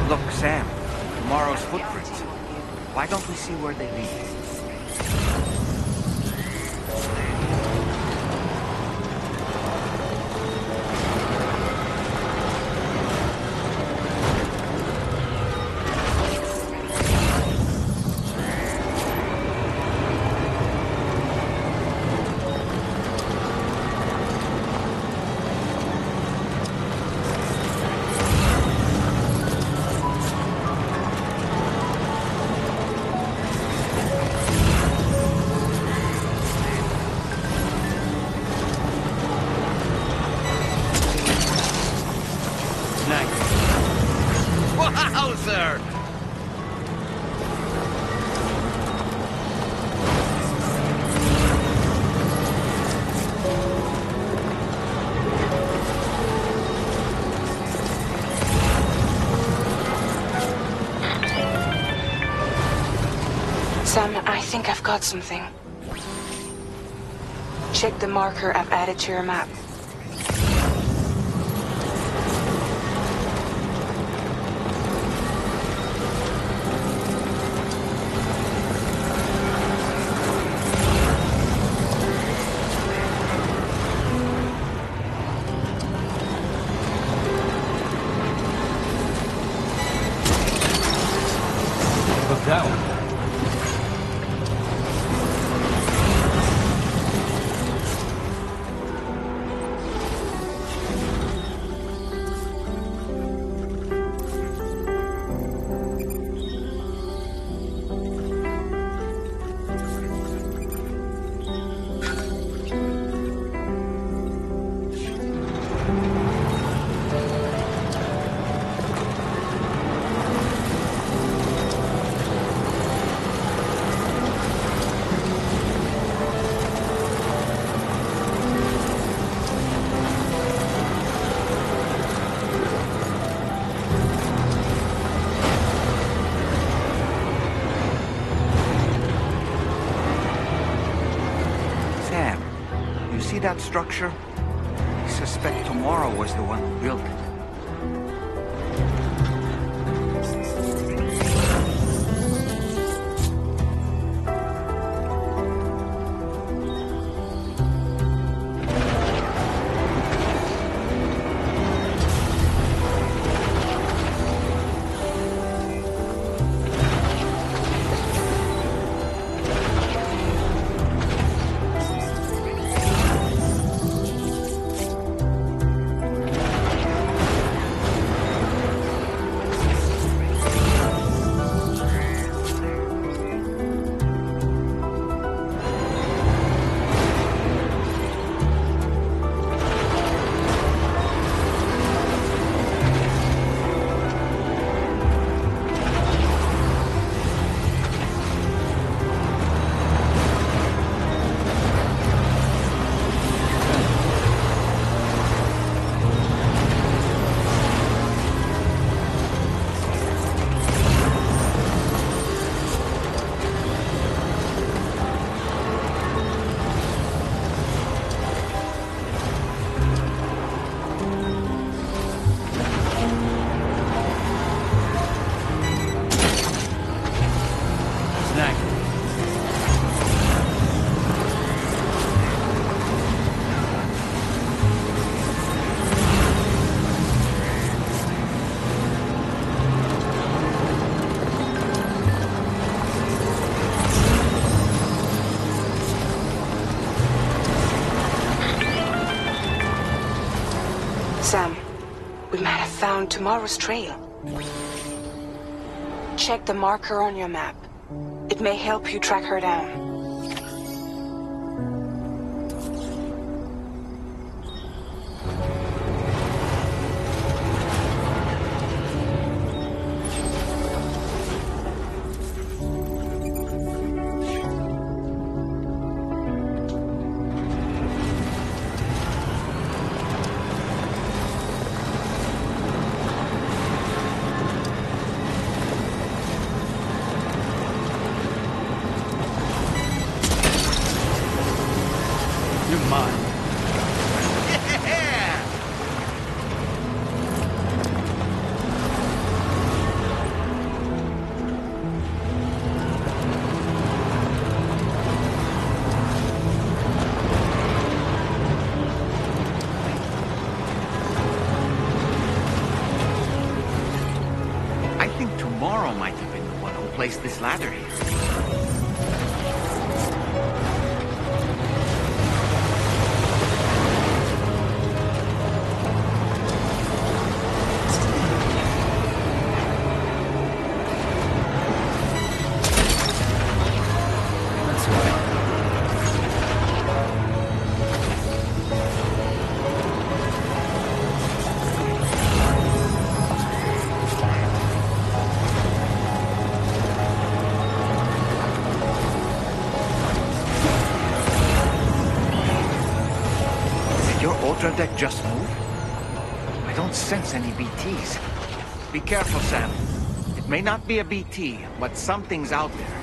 Look, Sam, Tomorrow's footprints. Why don't we see where they lead? Wowzer! Sam, I think I've got something. Check the marker I've added to your map. Look down. Sam, you see that structure? I suspect Tomorow was the one who built it. Sam, we might have found Tomorrow's trail. Check the marker on your map. It may help you track her down. Tomorrow might have been the one who placed this ladder here. Deck just moved? I don't sense any BTs. Be careful, Sam. It may not be a BT, but something's out there.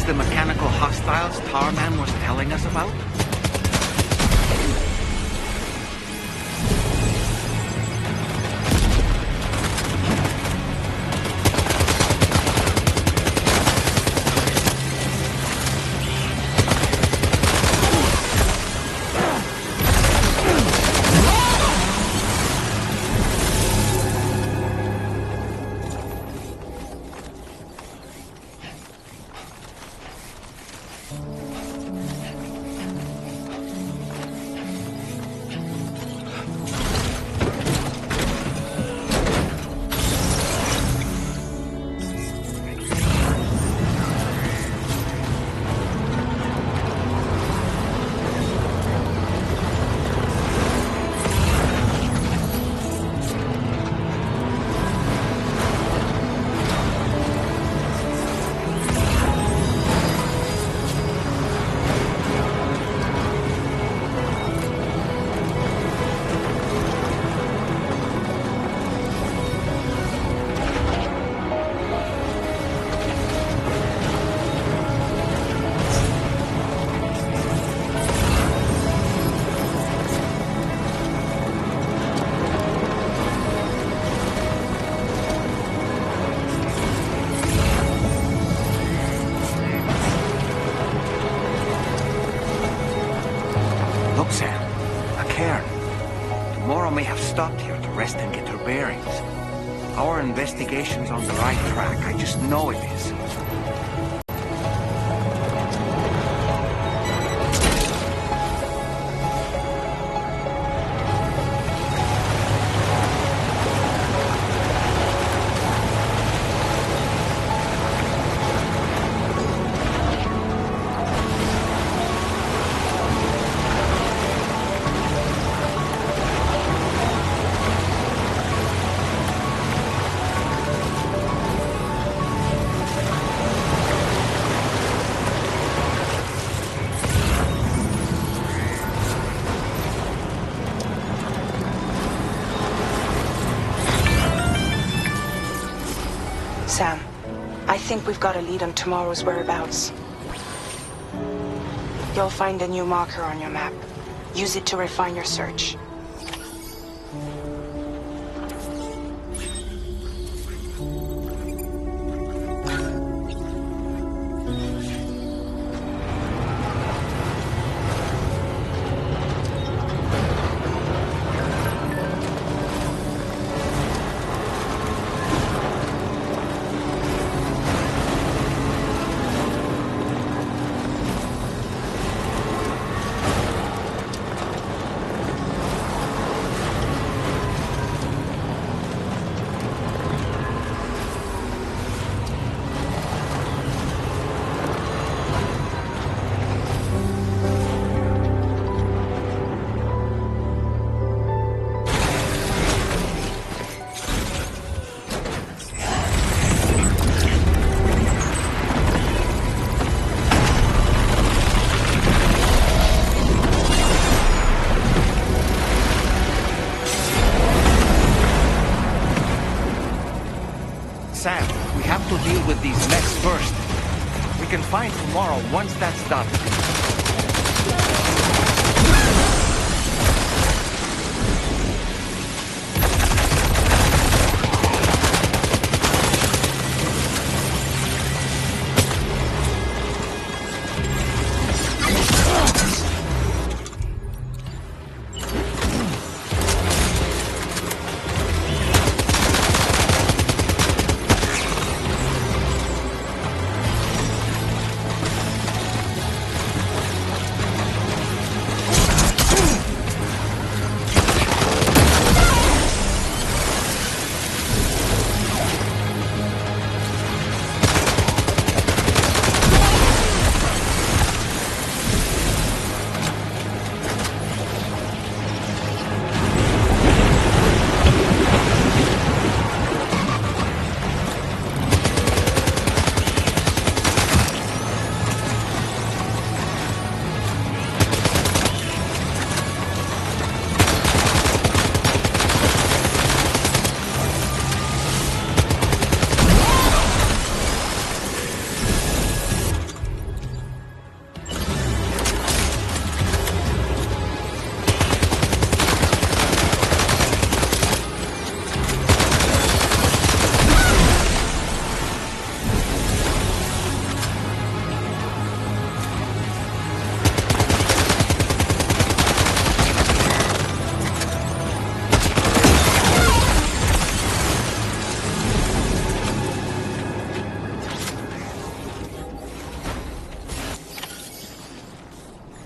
The mechanical hostiles Tarman was telling us about? Look, Sam. A cairn. Tomorrow may have stopped here to rest and get her bearings. Our investigation's on the right track. I just know it is. Sam, I think we've got a lead on Tomorrow's whereabouts. You'll find a new marker on your map. Use it to refine your search. Sam, we have to deal with these mechs first. We can find Tomorrow once that's done.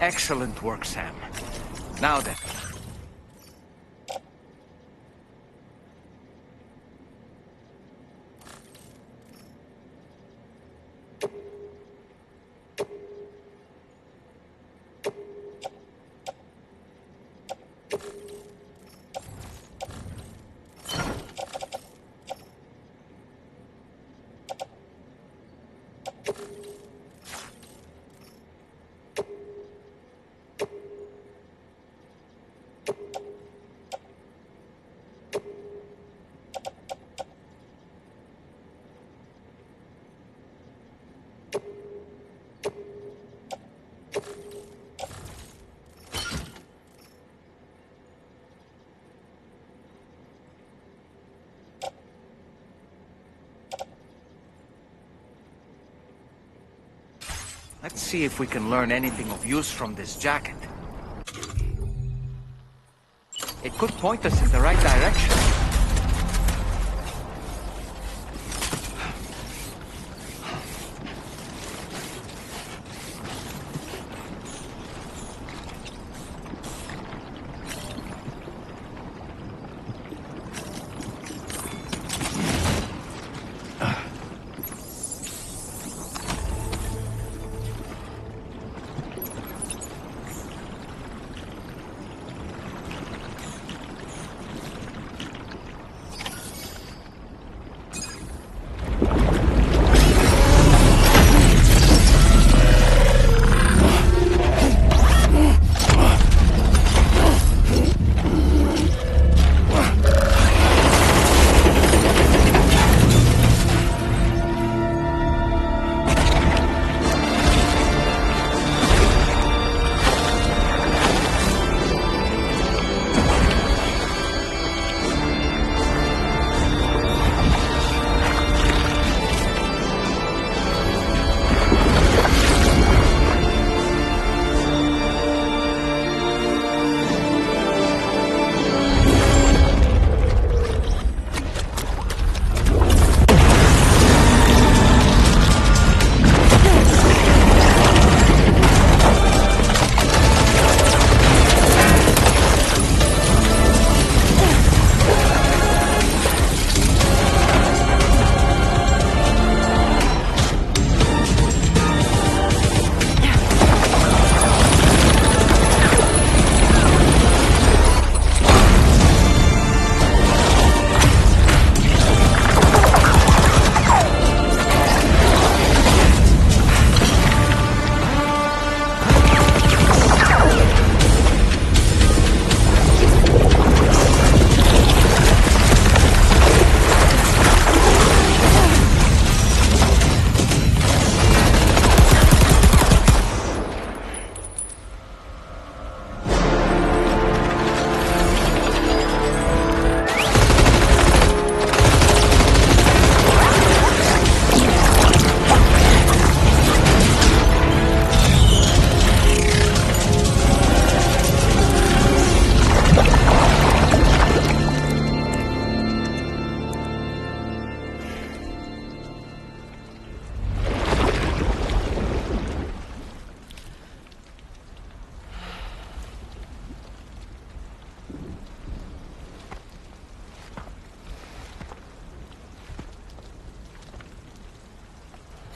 Excellent work, Sam. Now then. Let's see if we can learn anything of use from this jacket. It could point us in the right direction.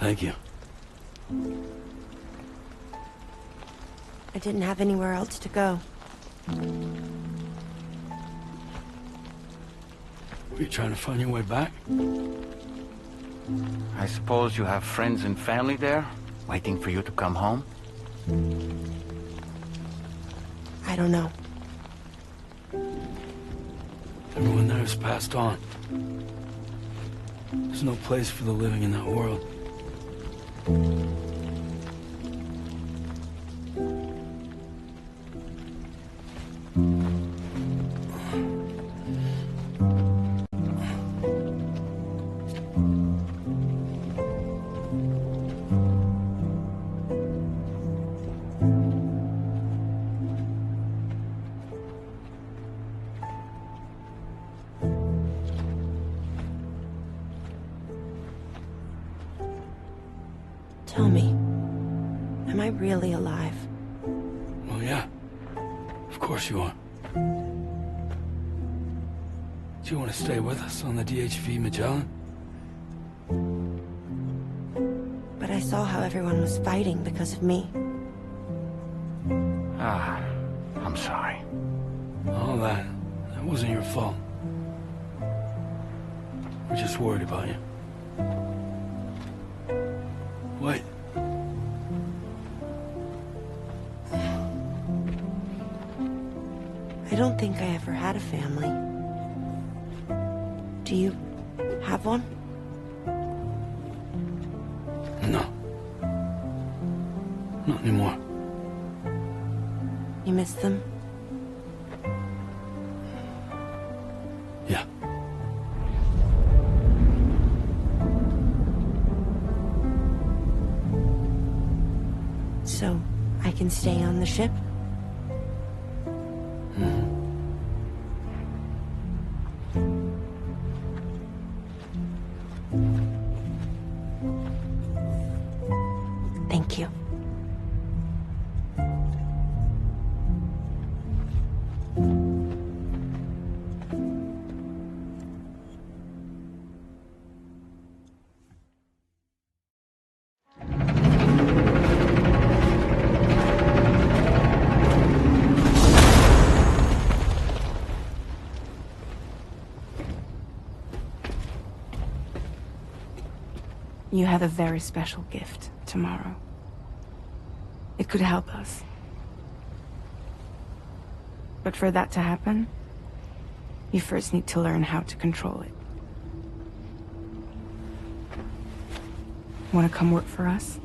Thank you. I didn't have anywhere else to go. Were you trying to find your way back? I suppose you have friends and family there, waiting for you to come home? I don't know. Everyone there has passed on. There's no place for the living in that world. Tell me, am I really alive? Well, yeah. Of course you are. Do you want to stay with us on the DHV Magellan? But I saw how everyone was fighting because of me. I'm sorry. All that wasn't your fault. We're just worried about you. Wait. I don't think I ever had a family. Do you have one? No. Not anymore. You miss them? Yeah. So, I can stay on the ship? Thank you. You have a very special gift, Tomorrow. It could help us. But for that to happen, you first need to learn how to control it. Want to come work for us?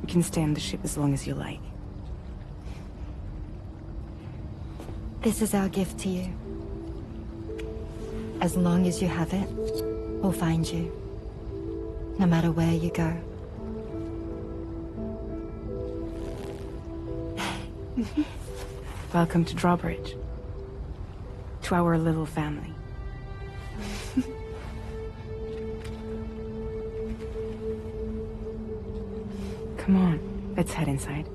You can stay on the ship as long as you like. This is our gift to you. As long as you have it, we'll find you. No matter where you go. Welcome to Drawbridge. To our little family. Come on, let's head inside.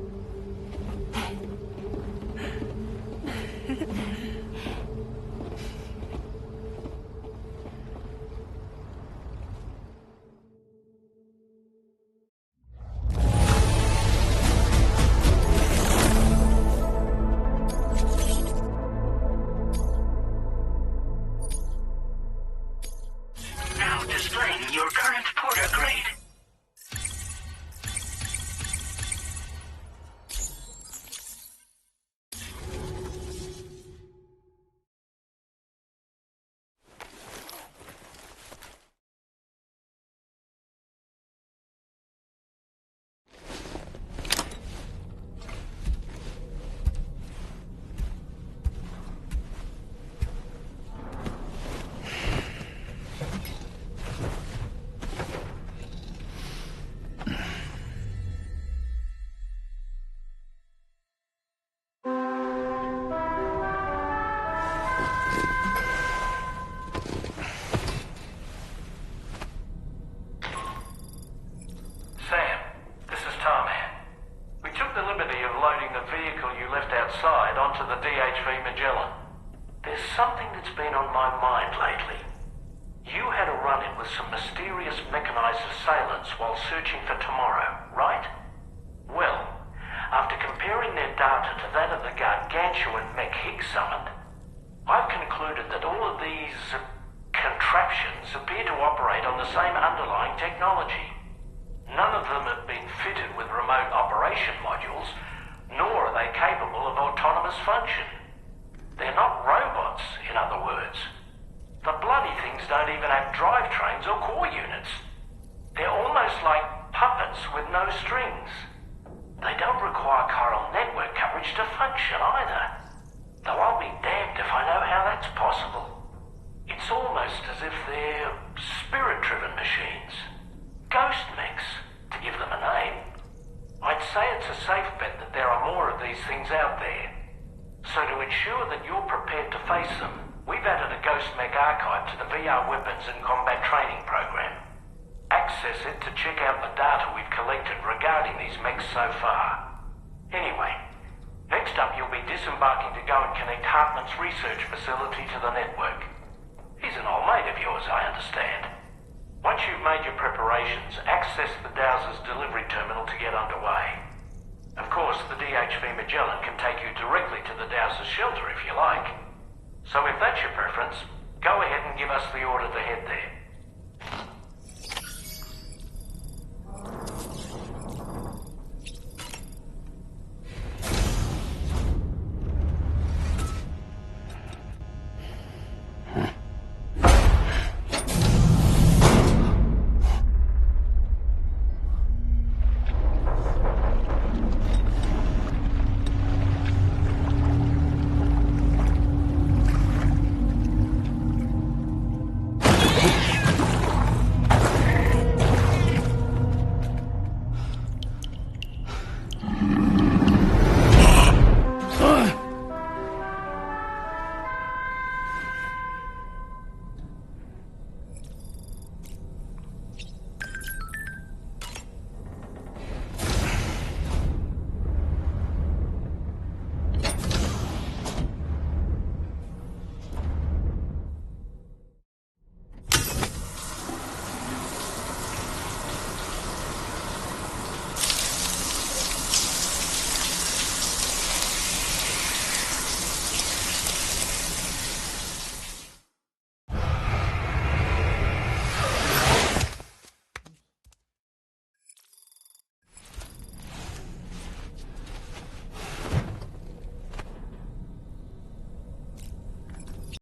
Now displaying your current porter grade. Sam, this is Tarman. We took the liberty of loading the vehicle you left outside onto the DHV Magellan. There's something that's been on my mind lately. You had a run-in with some mysterious mechanized assailants while searching for Tomorrow, right? Well, after comparing their data to that of the gargantuan mech Higgs summoned, I've concluded that all of these contraptions appear to operate on the same underlying technology. None of them have been fitted with remote operation modules, nor are they capable of autonomous function. They're not robots, in other words. The bloody things don't even have drivetrains or core units. They're almost like puppets with no strings. They don't require chiral network coverage to function either. Though I'll be damned if I know how that's possible. It's almost as if they're spirit-driven machines. Ghost mechs, to give them a name. I'd say it's a safe bet that there are more of these things out there. So to ensure that you're prepared to face them, we've added a Ghost Mech archive to the VR Weapons and Combat Training program. Access it to check out the data we've collected regarding these mechs so far. Anyway, next up you'll be disembarking to go and connect Hartman's research facility to the network. He's an old mate of yours, I understand. Once you've made your preparations, access the Dowser's delivery terminal to get underway. Of course, the DHV Magellan can take you directly to the Dowser's shelter if you like. So if that's your preference, go ahead and give us the order to head there.